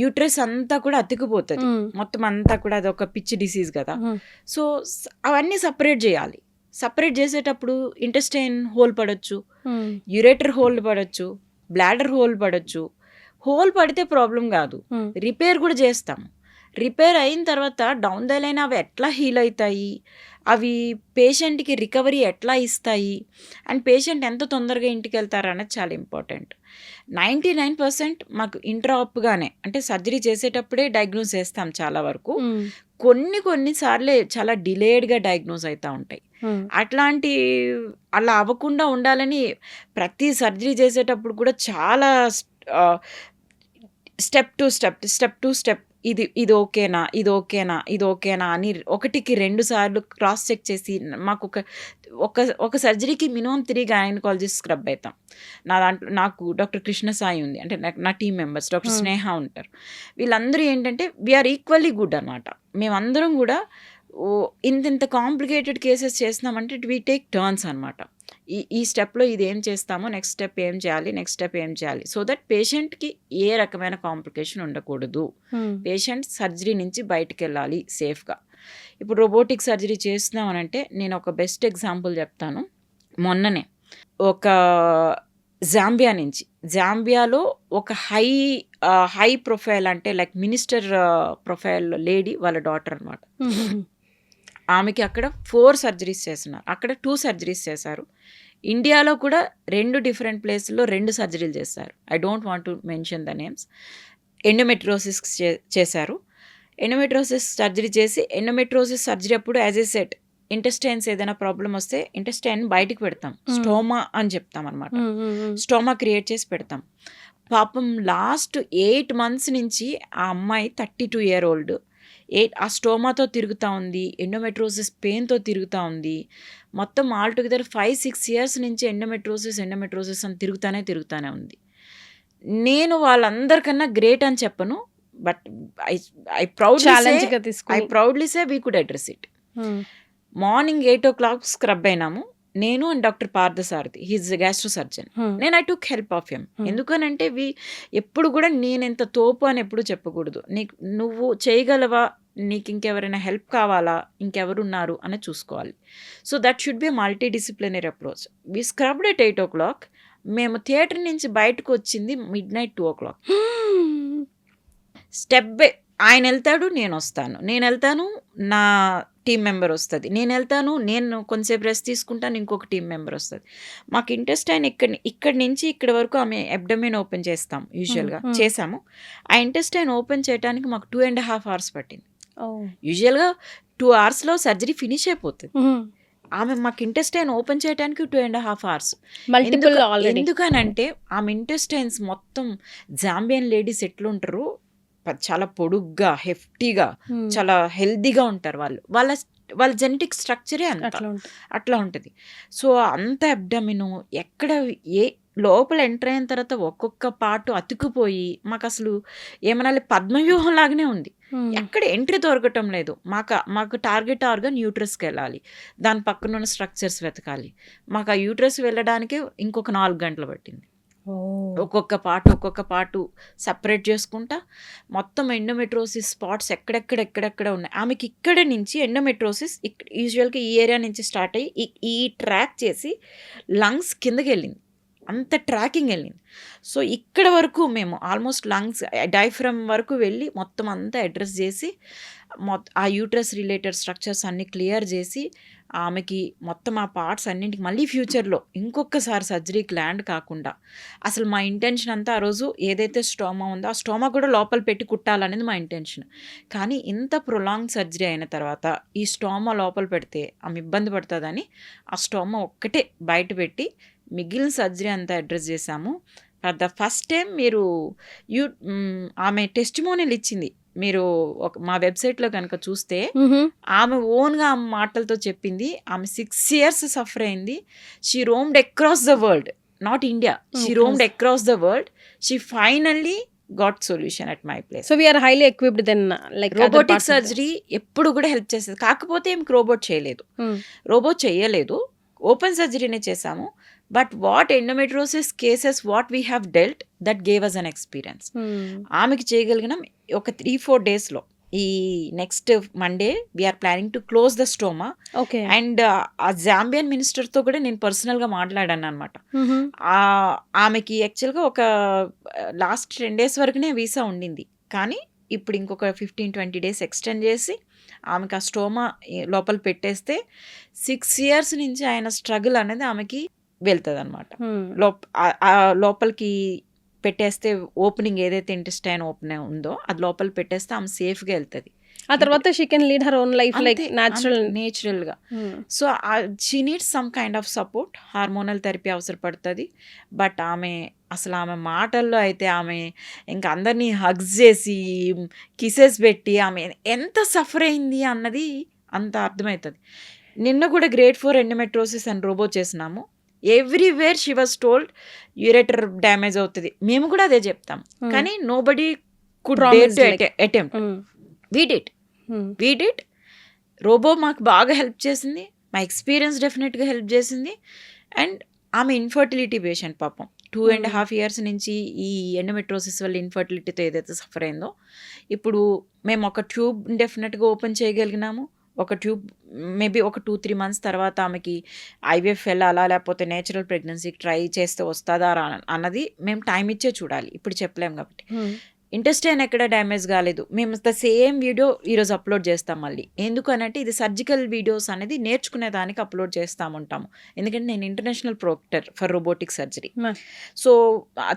యూట్రస్ అంతా కూడా అతికిపోతుంది, మొత్తం అంతా కూడా అది ఒక పిచ్చి డిసీజ్ కదా. సో అవన్నీ సపరేట్ చేయాలి. సపరేట్ చేసేటప్పుడు ఇంటెస్టైన్ హోల్ పడవచ్చు, యురేటర్ హోల్ పడవచ్చు, బ్లాడర్ హోల్ పడవచ్చు. హోల్ పడితే ప్రాబ్లం కాదు, రిపేర్ కూడా చేస్తాము. రిపేర్ అయిన తర్వాత డౌన్ ద లైన్ అవి ఎట్లా హీల్ అవుతాయి, అవి పేషెంట్కి రికవరీ ఎట్లా ఇస్తాయి, అండ్ పేషెంట్ ఎంత తొందరగా ఇంటికి వెళ్తారు అనేది చాలా ఇంపార్టెంట్. 99% మాకు ఇంట్రాప్గానే అంటే సర్జరీ చేసేటప్పుడే డయాగ్నోస్ చేస్తాం చాలా వరకు. కొన్నిసార్లే చాలా డిలేడ్గా డయాగ్నోస్ అవుతూ ఉంటాయి. అలా అవ్వకుండా ఉండాలని ప్రతి సర్జరీ చేసేటప్పుడు కూడా చాలా స్టెప్ టు స్టెప్ ఇది ఓకేనా అని 1కి 2 సార్లు క్రాస్ చెక్ చేసి మాకు ఒక సర్జరీకి మినిమం 3 గైనకాలజిస్ట్ స్క్రబ్ అవుతాం. నాకు డాక్టర్ కృష్ణ సాయి ఉంది, అంటే నా టీమ్ మెంబర్స్ డాక్టర్ స్నేహ ఉంటారు. వీళ్ళందరూ ఏంటంటే వీఆర్ ఈక్వల్లీ గుడ్ అనమాట. మేమందరం కూడా ఇంత కాంప్లికేటెడ్ కేసెస్ చేస్తున్నామంటే వీ టేక్ టర్న్స్ అనమాట. ఈ స్టెప్లో ఇది ఏం చేస్తామో నెక్స్ట్ స్టెప్ ఏం చేయాలి సో దట్ పేషెంట్కి ఏ రకమైన కాంప్లికేషన్ ఉండకూడదు, పేషెంట్ సర్జరీ నుంచి బయటకు వెళ్ళాలి సేఫ్గా. ఇప్పుడు రోబోటిక్ సర్జరీ చేస్తున్నామనంటే నేను ఒక బెస్ట్ ఎగ్జాంపుల్ చెప్తాను. మొన్ననే ఒక జాంబియాలో ఒక హై ప్రొఫైల్ అంటే లైక్ మినిస్టర్ ప్రొఫైల్ లేడీ వాళ్ళ డాటర్ అనమాట. ఆమెకి అక్కడ 4 సర్జరీస్ చేస్తున్నారు, అక్కడ 2 సర్జరీస్ చేశారు. ఇండియాలో కూడా 2 డిఫరెంట్ ప్లేస్లో 2 సర్జరీలు చేశారు. I don't want to mention the names. Endometriosis చేశారు. ఎండోమెట్రోసిస్ సర్జరీ చేసి ఎండోమెట్రోసిస్ సర్జరీ అప్పుడు యాజ్ ఏ సెట్ ఇంటెస్టైన్స్ ఏదైనా ప్రాబ్లం వస్తే ఇంటెస్టైన్ బయటకు పెడతాం, స్టోమా అని చెప్తాం అనమాట. స్టోమా క్రియేట్ చేసి పెడతాం. పాపం లాస్ట్ 8 months నుంచి ఆ అమ్మాయి 32 year old ఆ స్టోమాతో తిరుగుతూ ఉంది, ఎండోమెట్రోసిస్ పెయిన్తో తిరుగుతూ ఉంది. మొత్తం ఆల్టుగెదర్ 5-6 years నుంచి ఎండోమెట్రోసిస్ అని తిరుగుతానే ఉంది. నేను వాళ్ళందరికన్నా గ్రేట్ అని చెప్పను, but I proudly say we could address it. Morning 8 o'clock scrub అయినాము, నేను and doctor Parthasarathi, he's gastro surgeon. నేను I took help of him. ఎందుకనంటే ఎప్పుడు కూడా నేనెంత తోపు అని ఎప్పుడు చెప్పకూడదు. నువ్వు చేయగలవా, నీకు ఇంకెవరైనా హెల్ప్ కావాలా, ఇంకెవరున్నారు అని చూసుకోవాలి. So that should be multi disciplinary approach. We scrubbed at 8 o'clock. మేము థియేటర్ నుంచి బయటకు వచ్చింది midnight 2 o'clock. స్టెప్ ఆయన వెళ్తాడు, నేను వెళ్తాను, నా టీం మెంబర్ వస్తుంది, నేను వెళ్తాను, నేను కొంతసేపు రెస్ట్ తీసుకుంటాను, ఇంకొక టీం మెంబర్ వస్తుంది. మాకు ఇంటెస్టైన్ ఇక్కడి నుంచి ఇక్కడ వరకు ఆమె అబ్డమిన్ ఓపెన్ చేస్తాం యూజువల్గా, చేసాము. ఆ ఇంటెస్టైన్ ఓపెన్ చేయడానికి మాకు 2.5 hours పట్టింది. యూజువల్గా 2 hours సర్జరీ ఫినిష్ అయిపోతుంది. ఆమె మాకు ఇంటెస్టైన్ ఓపెన్ చేయడానికి 2.5 hours. ఎందుకనంటే ఆమె ఇంటెస్టైన్స్ మొత్తం జాంబియన్ లేడీస్ ఎట్లుంటారు, చాలా పొడుగ్గా, హెఫ్టీగా, చాలా హెల్దీగా ఉంటారు. వాళ్ళ జెనెటిక్ స్ట్రక్చరే అట్లా ఉంటుంది. సో అంత అబ్డమిన్ ఎక్కడ లోపల ఎంటర్ అయిన తర్వాత ఒక్కొక్క పార్ట్ అతుకుపోయి మాకు అసలు ఏమనాలి, పద్మవ్యూహం లాగానే ఉంది. ఎక్కడ ఎంట్రీ దొరకటం లేదు. మాకు టార్గెట్ ఆర్గన్ యూట్రస్కి వెళ్ళాలి, దాని పక్కన ఉన్న స్ట్రక్చర్స్ వెతకాలి. మాకు ఆ యూట్రస్ వెళ్ళడానికి ఇంకొక 4 గంటలు పట్టింది. ఒక్కొక్క పార్టు సపరేట్ చేసుకుంటా మొత్తం ఎండోమెట్రోసిస్ స్పాట్స్ ఎక్కడెక్కడ ఉన్నాయి. ఆమెకి ఇక్కడ నుంచి ఎండోమెట్రోసిస్ యూజువల్గా ఈ ఏరియా నుంచి స్టార్ట్ అయ్యి ఈ ట్రాక్ చేసి లంగ్స్ కిందకి వెళ్ళింది, అంత ట్రాకింగ్ వెళ్ళింది. సో ఇక్కడ వరకు మేము ఆల్మోస్ట్ లంగ్స్ డైఫ్రమ్ వరకు వెళ్ళి మొత్తం అంతా అడ్రస్ చేసి ఆ యూట్రస్ రిలేటెడ్ స్ట్రక్చర్స్ అన్నీ క్లియర్ చేసి ఆమెకి మొత్తం ఆ పార్ట్స్ అన్నింటికి మళ్ళీ ఫ్యూచర్లో ఇంకొకసారి సర్జరీకి ల్యాండ్ కాకుండా, అసలు మా ఇంటెన్షన్ అంతా ఆ రోజు ఏదైతే స్టోమా ఉందో ఆ స్టోమా కూడా లోపల పెట్టి కుట్టాలనేది మా ఇంటెన్షన్. కానీ ఇంత ప్రొలాంగ్ సర్జరీ అయిన తర్వాత ఈ స్టోమా లోపల పెడితే ఆమె ఇబ్బంది పడుతుందని ఆ స్టోమా ఒక్కటే బయట పెట్టి మిగిలిన సర్జరీ అంతా అడ్రస్ చేశాము. ఫర్ ద ఫస్ట్ టైం మీరు ఆమె టెస్టిమోనియల్ ఇచ్చింది. మీరు మా వెబ్సైట్లో కనుక చూస్తే ఆమె ఓన్గా ఆమె మాటలతో చెప్పింది. ఆమె 6 years సఫర్ అయింది. She roamed across the world, not India, she roamed across the world. She finally got solution at my place. So we are highly equipped then like robotic surgery ఎప్పుడు కూడా హెల్ప్ చేస్తుంది. కాకపోతే ఏం రోబోట్ చేయలేదు, ఓపెన్ సర్జరీనే చేసాము. But what endometriosis cases what we have dealt that gave us an experience. ఆమెకి చేయగలిగినాం ఒక 3-4 daysలో. ఈ next Monday we are planning to close the stoma. And ఆ జాంబియన్ మినిస్టర్తో కూడా నేను పర్సనల్గా మాట్లాడాను అనమాట. ఆమెకి యాక్చువల్గా ఒక లాస్ట్ 10 days వరకునే వీసా ఉండింది, కానీ ఇప్పుడు ఇంకొక 15-20 days ఎక్స్టెండ్ చేసి ఆమెకి ఆ స్టోమా లోపల పెట్టేస్తే 6 years నుంచి ఆయన స్ట్రగుల్ అనేది ఆమెకి వెళ్తుంది అనమాట. లోపలికి పెట్టేస్తే ఓపెనింగ్ ఏదైతే ఇంటెస్టైన్ ఓపెన్ ఉందో అది లోపల పెట్టేస్తే ఆమె సేఫ్గా వెళ్తుంది. ఆ తర్వాత she can lead her own life like నేచురల్గా. So she needs some kind of support, hormonal therapy అవసరపడుతుంది. బట్ ఆమె మాటల్లో అయితే ఆమె ఇంకా అందరినీ హగ్స్ చేసి కిసెస్ పెట్టి ఆమె ఎంత సఫర్ అయింది అన్నది అంత అర్థమవుతుంది. నిన్న కూడా గ్రేడ్ 4 ఎండోమెట్రోసిస్ అని రోబో చేసినాము. Everywhere she was told ureter damage అవుతుంది, మేము కూడా అదే చెప్తాం. కానీ nobody could dare to attempt. We did. Robo మాకు బాగా హెల్ప్ చేసింది, మా ఎక్స్పీరియన్స్ డెఫినెట్గా హెల్ప్ చేసింది. అండ్ ఆమె ఇన్ఫర్టిలిటీ పేషెంట్ పాపం 2.5 years నుంచి ఈ ఎండోమెట్రోసిస్ వల్ల ఇన్ఫర్టిలిటీతో ఏదైతే సఫర్ అయిందో, ఇప్పుడు మేము ఒక ట్యూబ్ డెఫినెట్గా ఓపెన్ చేయగలిగినాము. ఒక ట్యూబ్ మేబీ ఒక 2-3 months తర్వాత ఆమెకి ఐవీఎఫ్ వెళ్ళాలా లేకపోతే నేచురల్ ప్రెగ్నెన్సీ ట్రై చేస్తే వస్తుందా అన్నది మేము టైం ఇచ్చే చూడాలి, ఇప్పుడు చెప్పలేము. కాబట్టి ఇంటెస్టైన్ ఎక్కడ డ్యామేజ్ కాలేదు. మేము ద సేమ్ వీడియో ఈరోజు అప్లోడ్ చేస్తాం మళ్ళీ. ఎందుకనంటే ఇది సర్జికల్ వీడియోస్ అనేది నేర్చుకునేదానికి అప్లోడ్ చేస్తామంటాము. ఎందుకంటే నేను international Procter for robotic surgery. So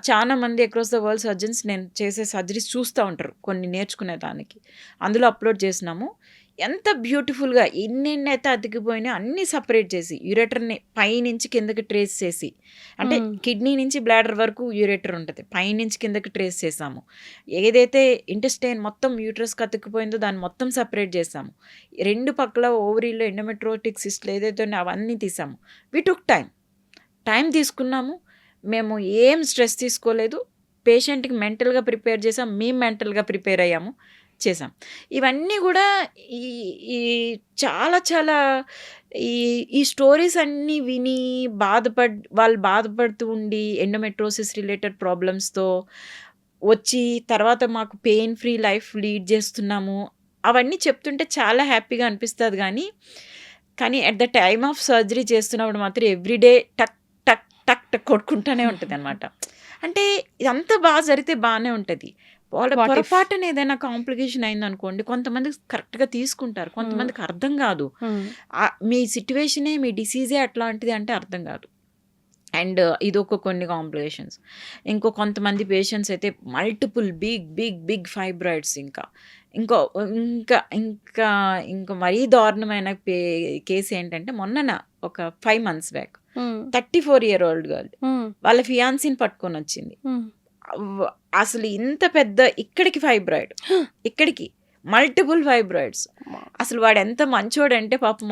చాలా మంది అక్రాస్ ద వరల్డ్ సర్జన్స్ నేను చేసే సర్జరీస్ చూస్తూ ఉంటారు కొన్ని నేర్చుకునేదానికి. అందులో అప్లోడ్ చేసినాము. ఎంత బ్యూటిఫుల్గా ఎన్నెన్నైతే అతికిపోయినా అన్నీ సపరేట్ చేసి యూరేటర్ని పైనుంచి కిందకి ట్రేస్ చేసి, అంటే కిడ్నీ నుంచి బ్లాడర్ వరకు యూరేటర్ ఉంటుంది, పైనుంచి కిందకి ట్రేస్ చేసాము. ఏదైతే ఇంటెస్టైన్ మొత్తం యూట్రస్కి అతికిపోయిందో దాన్ని మొత్తం సపరేట్ చేసాము. 2 పక్కల ఓవరీలో ఎండోమెట్రోటిక్ సిస్ట్లు ఏదైతే ఉన్నాయో అవన్నీ తీసాము. వి టుక్ టైం తీసుకున్నాము. మేము ఏం స్ట్రెస్ తీసుకోలేదు. పేషెంట్కి మెంటల్గా ప్రిపేర్ చేసాం, మేము మెంటల్గా ప్రిపేర్ అయ్యాము, చేసాం. ఇవన్నీ కూడా ఈ చాలా ఈ స్టోరీస్ అన్నీ విని వాళ్ళు బాధపడుతూ ఉండి ఎండోమెట్రోసిస్ రిలేటెడ్ ప్రాబ్లమ్స్తో వచ్చి తర్వాత మాకు పెయిన్ ఫ్రీ లైఫ్ లీడ్ చేస్తున్నాము అవన్నీ చెప్తుంటే చాలా హ్యాపీగా అనిపిస్తుంది. కానీ at the time of surgery చేస్తున్నప్పుడు మాత్రం ఎవ్రీడే టక్ టక్ టక్ టక్ కొట్టుకుంటూనే ఉంటుంది అనమాట. అంటే ఇదంతా బాగా జరిగితే బాగానే ఉంటుంది. వాళ్ళ What if? పొరపాటున ఏదైనా కాంప్లికేషన్ అయిందనుకోండి, కొంతమంది కరెక్ట్‌గా తీసుకుంటారు. కొంతమందికి అర్థం కాదు. మీ సిట్యుయేషనే, మీ డిసీజే అట్లాంటిది అంటే అర్థం కాదు. అండ్ ఇదొక కొన్ని కాంప్లికేషన్స్. కొంతమంది పేషెంట్స్ అయితే మల్టిపుల్ బిగ్ ఫైబ్రాయిడ్స్ ఇంకా మరీ దారుణమైన కేసు ఏంటంటే మొన్నన ఒక 5 months బ్యాక్ 34-year-old గర్ల్ వాళ్ళ ఫియాన్సీని పట్టుకొని వచ్చింది. అసలు ఇంత పెద్ద ఇక్కడికి ఫైబ్రాయిడ్, ఇక్కడికి మల్టిపుల్ ఫైబ్రాయిడ్స్. అసలు వాడు ఎంత మంచోడంటే పాపం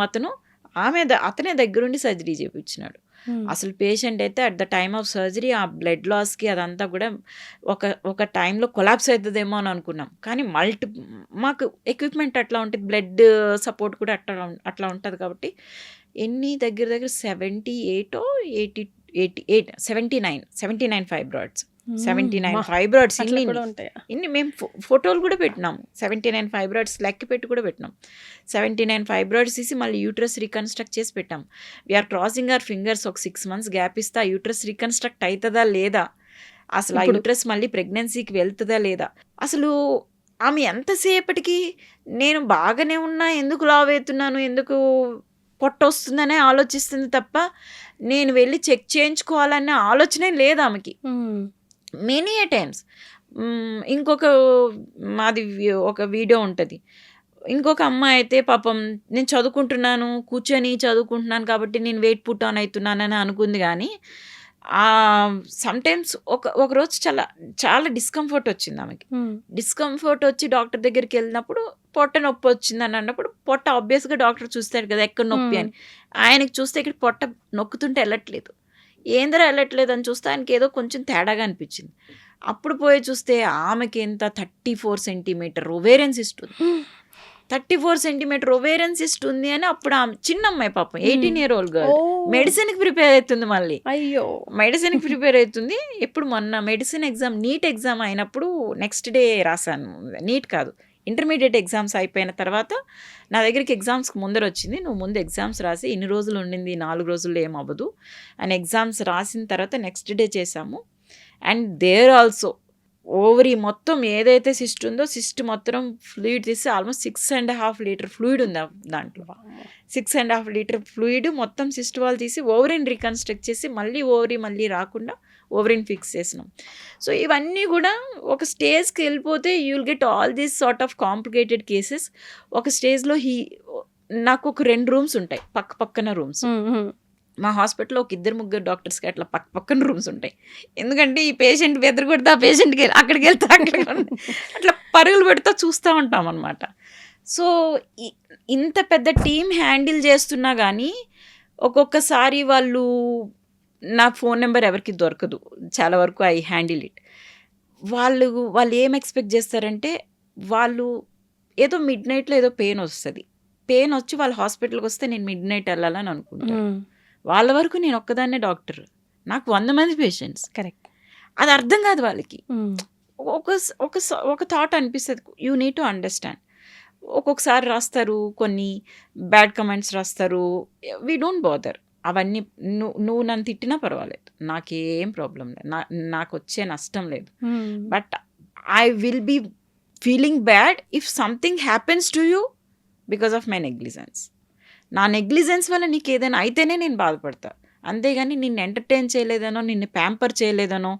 అతనే దగ్గరుండి సర్జరీ చేయించినాడు. అసలు పేషెంట్ అయితే at the time of surgery ఆ బ్లడ్ లాస్కి అదంతా కూడా ఒక టైంలో కొలాప్స్ అవుతుందేమో అని అనుకున్నాం. కానీ మాకు ఎక్విప్మెంట్ అట్లా ఉంటుంది, బ్లడ్ సపోర్ట్ కూడా అట్లా ఉంటుంది. కాబట్టి దగ్గర 79 ఫైబ్రాయిడ్స్. 79 ఫైబ్రాయిడ్స్ ఇన్ని మేము ఫోటోలు కూడా పెట్టినాము. 79 ఫైబ్రాయిడ్స్ లెక్క పెట్టి కూడా పెట్టినాం. 79 ఫైబ్రాయిడ్స్ తీసి మళ్ళీ యూట్రస్ రీకన్స్ట్రక్ట్ చేసి పెట్టాం. We are crossing our fingers. ఒక 6 months గ్యాప్ ఇస్తే ఆ యూట్రస్ రీకన్స్ట్రక్ట్ అవుతుందా లేదా, అసలు ఆ యూట్రస్ మళ్ళీ ప్రెగ్నెన్సీకి వెళ్తుందా లేదా, అసలు ఆమె ఎంతసేపటికి నేను బాగానే ఉన్నా, ఎందుకు లావ్ అవుతున్నాను, ఎందుకు పొట్ట వస్తుందనే ఆలోచిస్తుంది తప్ప నేను వెళ్ళి చెక్ చేయించుకోవాలనే ఆలోచనే లేదు ఆమెకి. మెనీ ఏ టైమ్స్. ఒక వీడియో ఉంటుంది. ఇంకొక అమ్మాయి అయితే పాపం నేను చదువుకుంటున్నాను కాబట్టి నేను వెయిట్ పుట్ ఆన్ అవుతున్నానని అనుకుంది. కానీ సమ్టైమ్స్ ఒకరోజు చాలా డిస్కంఫర్ట్ వచ్చింది ఆమెకి. డిస్కంఫర్ట్ వచ్చి డాక్టర్ దగ్గరికి వెళ్ళినప్పుడు పొట్ట నొప్పి వచ్చిందని అన్నప్పుడు పొట్ట ఆబ్వియస్గా డాక్టర్ చూస్తాడు కదా ఎక్కడ నొప్పి అని. ఆయనకి చూస్తే ఇక్కడ పొట్ట నొక్కుతుంటే వెళ్ళట్లేదు. ఏందరా వెళ్ళట్లేదు అని చూస్తే ఆయనకి ఏదో కొంచెం తేడాగా అనిపించింది. అప్పుడు పోయి చూస్తే ఆమెకి ఎంత 34 centimeter ఒవేరియన్ సిస్ట్ ఉంది. 34 centimeter ఒవేరియన్ సిస్ట్ ఉంది అని అప్పుడు ఆమె చిన్న అమ్మాయి పాపం 18-year-old గర్ల్ మెడిసిన్కి ప్రిపేర్ అవుతుంది. మళ్ళీ మెడిసిన్కి ప్రిపేర్ అవుతుంది. ఎప్పుడు మొన్న మెడిసిన్ ఎగ్జామ్, నీట్ ఎగ్జామ్ అయినప్పుడు నెక్స్ట్ డే రాశాను. నీట్ కాదు, ఇంటర్మీడియట్ ఎగ్జామ్స్ అయిపోయిన తర్వాత నా దగ్గరికి ఎగ్జామ్స్కి ముందర వచ్చింది. నువ్వు ముందు ఎగ్జామ్స్ రాసి, ఇన్ని రోజులు ఉండింది 4 రోజుల్లో ఏమవ్వదు అని ఎగ్జామ్స్ రాసిన తర్వాత నెక్స్ట్ డే చేశాము. అండ్ దేర్ ఆల్సో ఓవరీ మొత్తం ఏదైతే సిస్ట్ ఉందో సిస్ట్ మొత్తం ఫ్లూయిడ్ తీసి ఆల్మోస్ట్ 6.5 లీటర్ ఫ్లూయిడ్ ఉంది దాంట్లో. 6.5 లీటర్ ఫ్లూయిడ్ మొత్తం సిస్ట్ వాళ్ళు తీసి ఓవరీని రీకన్స్ట్రక్ట్ చేసి మళ్ళీ రాకుండా ఓవరీని ఫిక్స్ చేసినాం. సో ఇవన్నీ కూడా ఒక స్టేజ్కి వెళ్ళిపోతే you will get all these sort of complicated cases. ఒక స్టేజ్లో నాకు ఒక 2 రూమ్స్ ఉంటాయి, పక్కన రూమ్స్. మా హాస్పిటల్లో ఒక 2-3 డాక్టర్స్కి అట్లా పక్కన రూమ్స్ ఉంటాయి. ఎందుకంటే ఈ పేషెంట్ ఎదురుకొడితే ఆ పేషెంట్కి అక్కడికి వెళ్తే అట్లా పరుగులు పెడుతూ చూస్తూ ఉంటాం అనమాట. సో ఇంత పెద్ద టీం హ్యాండిల్ చేస్తున్నా కానీ ఒక్కొక్కసారి నా ఫోన్ నెంబర్ ఎవరికి దొరకదు. చాలా వరకు ఐ హ్యాండిల్ ఇట్. వాళ్ళు ఏం ఎక్స్పెక్ట్ చేస్తారంటే, వాళ్ళు ఏదో మిడ్ నైట్లో ఏదో పెయిన్ వచ్చి వాళ్ళు హాస్పిటల్కి వస్తే నేను మిడ్ నైట్ వెళ్ళాలని అనుకుంటాను. వాళ్ళ వరకు నేను ఒక్కదాన్నే డాక్టర్, నాకు 100 మంది పేషెంట్స్. కరెక్ట్. అది అర్థం కాదు వాళ్ళకి. ఒక థాట్ అనిపిస్తుంది, యూ నీడ్ టు అండర్స్టాండ్. ఒక్కొక్కసారి రాస్తారు, కొన్ని బ్యాడ్ కమెంట్స్ రాస్తారు, వీ డోంట్ బాదర్. అవన్నీ నువ్వు నన్ను తిట్టినా పర్వాలేదు, నాకేం ప్రాబ్లం లేదు, నాకు వచ్చే నష్టం లేదు. But I will be feeling bad if something happens to you because of my negligence. నా నెగ్లిజెన్స్ వల్ల నీకు ఏదైనా అయితేనే నేను బాధపడతా. అంతేగాని నిన్ను ఎంటర్టైన్ చేయలేదనో, నిన్ను ప్యాంపర్ చేయలేదనో,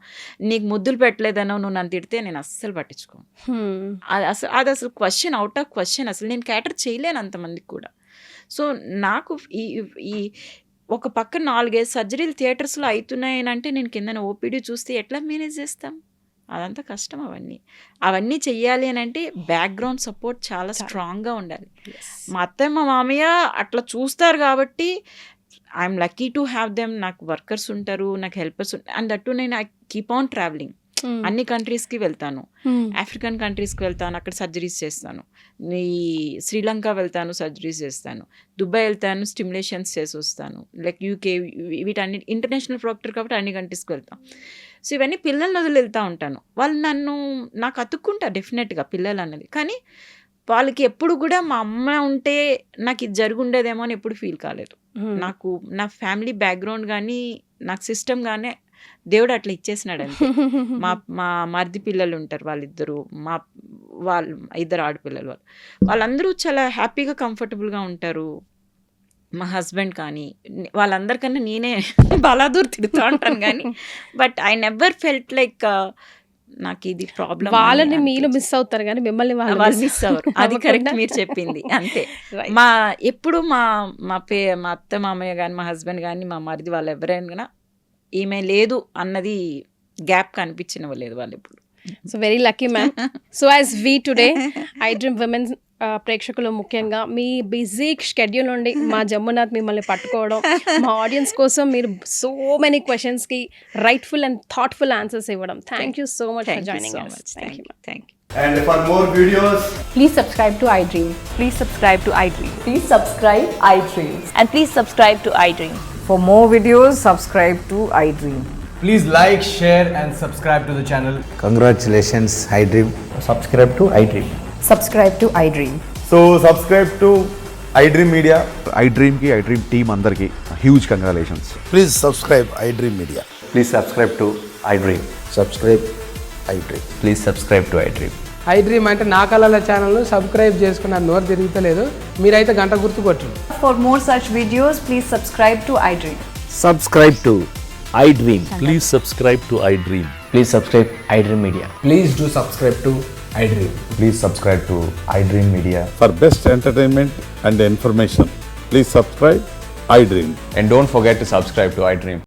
నీకు ముద్దులు పెట్టలేదనో నువ్వు నన్ను తిడితే నేను అస్సలు పట్టించుకోను. అది అసలు క్వశ్చన్, అవుట్ ఆఫ్ క్వశ్చన్. అసలు నేను క్యాటర్ చేయలేను అంతమందికి కూడా. సో నాకు ఈ ఒక పక్క 4-5 సర్జరీలు థియేటర్స్లో అవుతున్నాయని అంటే నేను కిందన ఓపీడీ చూస్తే ఎట్లా మేనేజ్ చేస్తాం? అదంతా కష్టం. అవన్నీ చెయ్యాలి అని అంటే బ్యాక్గ్రౌండ్ సపోర్ట్ చాలా స్ట్రాంగ్గా ఉండాలి. మా అత్తయ్య మా మామయ్య అట్లా చూస్తారు కాబట్టి I'm lucky to have them. నాకు వర్కర్స్ ఉంటారు, నాకు హెల్పర్స్ ఉంటారు. అండ్ దట్టు నేను ఐ కీప్ ఆన్ ట్రావెలింగ్. అన్ని కంట్రీస్కి వెళ్తాను, ఆఫ్రికన్ కంట్రీస్కి వెళ్తాను, అక్కడ సర్జరీస్ చేస్తాను. శ్రీలంక వెళ్తాను, సర్జరీస్ చేస్తాను. దుబాయ్ వెళ్తాను, స్టిమ్యులేషన్స్ చేసి వస్తాను. లైక్ యూకే, వీటన్ని ఇంటర్నేషనల్ ప్రాక్టర్ కాబట్టి అన్ని కంట్రీస్కి వెళ్తాం. సో ఇవన్నీ పిల్లల్ని వదిలి వెళ్తూ ఉంటాను. వాళ్ళు నాకు అతుక్కుంటారు డెఫినెట్గా పిల్లలు అన్నది. కానీ వాళ్ళకి ఎప్పుడు కూడా మా అమ్మ ఉంటే నాకు ఇది జరుగుండేదేమో అని ఎప్పుడు ఫీల్ కాలేదు. నాకు నా ఫ్యామిలీ బ్యాక్గ్రౌండ్ కానీ, నాకు సిస్టమ్ కానీ దేవుడు అట్లా ఇచ్చేసినాడు అంతే. మా మరిది పిల్లలు ఉంటారు వాళ్ళిద్దరు, వాళ్ళు 2 ఆడపిల్లలు, వాళ్ళందరూ చాలా హ్యాపీగా కంఫర్టబుల్గా ఉంటారు. మా హస్బెండ్ కానీ వాళ్ళందరికన్నా నేనే బలాదూర్ తిడుతూ ఉంటాను కానీ but I never felt like నాకు ఇది ప్రాబ్లం. వాళ్ళని మీరు మిస్ అవుతారు కానీ మిమ్మల్ని వాళ్ళు మిస్ అవ్వరు. అది కరెక్ట్ మీరు చెప్పింది అంతే. ఎప్పుడు మా అత్త మామయ్య కానీ మా హస్బెండ్ కానీ మా మరిది వాళ్ళు ఎవరైనా ఈమె లేదు అన్నది గ్యాప్ కనిపించనివ్వలేదు వాళ్ళు ఎప్పుడు. So very lucky ma'am. So as we today I dream women ప్రేక్షకులు ముఖ్యంగా మీ బిజీ షెడ్యూల్ నుండి మా జమ్మునాథ్ మిమ్మల్ని పట్టుకోవడం, మా ఆడియన్స్ కోసం మీరు సో మెనీ క్వశ్చన్స్కి రైట్ఫుల్ అండ్ థాట్ఫుల్ ఆన్సర్స్ ఇవ్వడం. Thank you so much for joining us. Thank you. Thank you. And for more videos, Please subscribe to iDream. Please subscribe to iDream. Please subscribe iDream. And please subscribe to iDream. For more videos, subscribe to iDream. please like, share and subscribe to the channel. Congratulations, iDream. Subscribe to iDream. Subscribe to iDream. So subscribe to iDream Media. iDream team అందరికి huge congratulations. Please subscribe iDream Media. Please subscribe to iDream. Subscribe iDream. Please subscribe to iDream. iDream అంటే నా కళల ఛానల్ను సబ్స్క్రైబ్ చేసుకున్న నోరు తిరుగుతలేదు, మీరైతే గంట గుర్తు కొట్టండి. For more such videos, please subscribe to iDream. Subscribe to iDream. Please subscribe to iDream. Please subscribe iDream Media. Please do subscribe to iDream. Please subscribe to iDream Media. For best entertainment and information, please subscribe iDream. And don't forget to subscribe to iDream.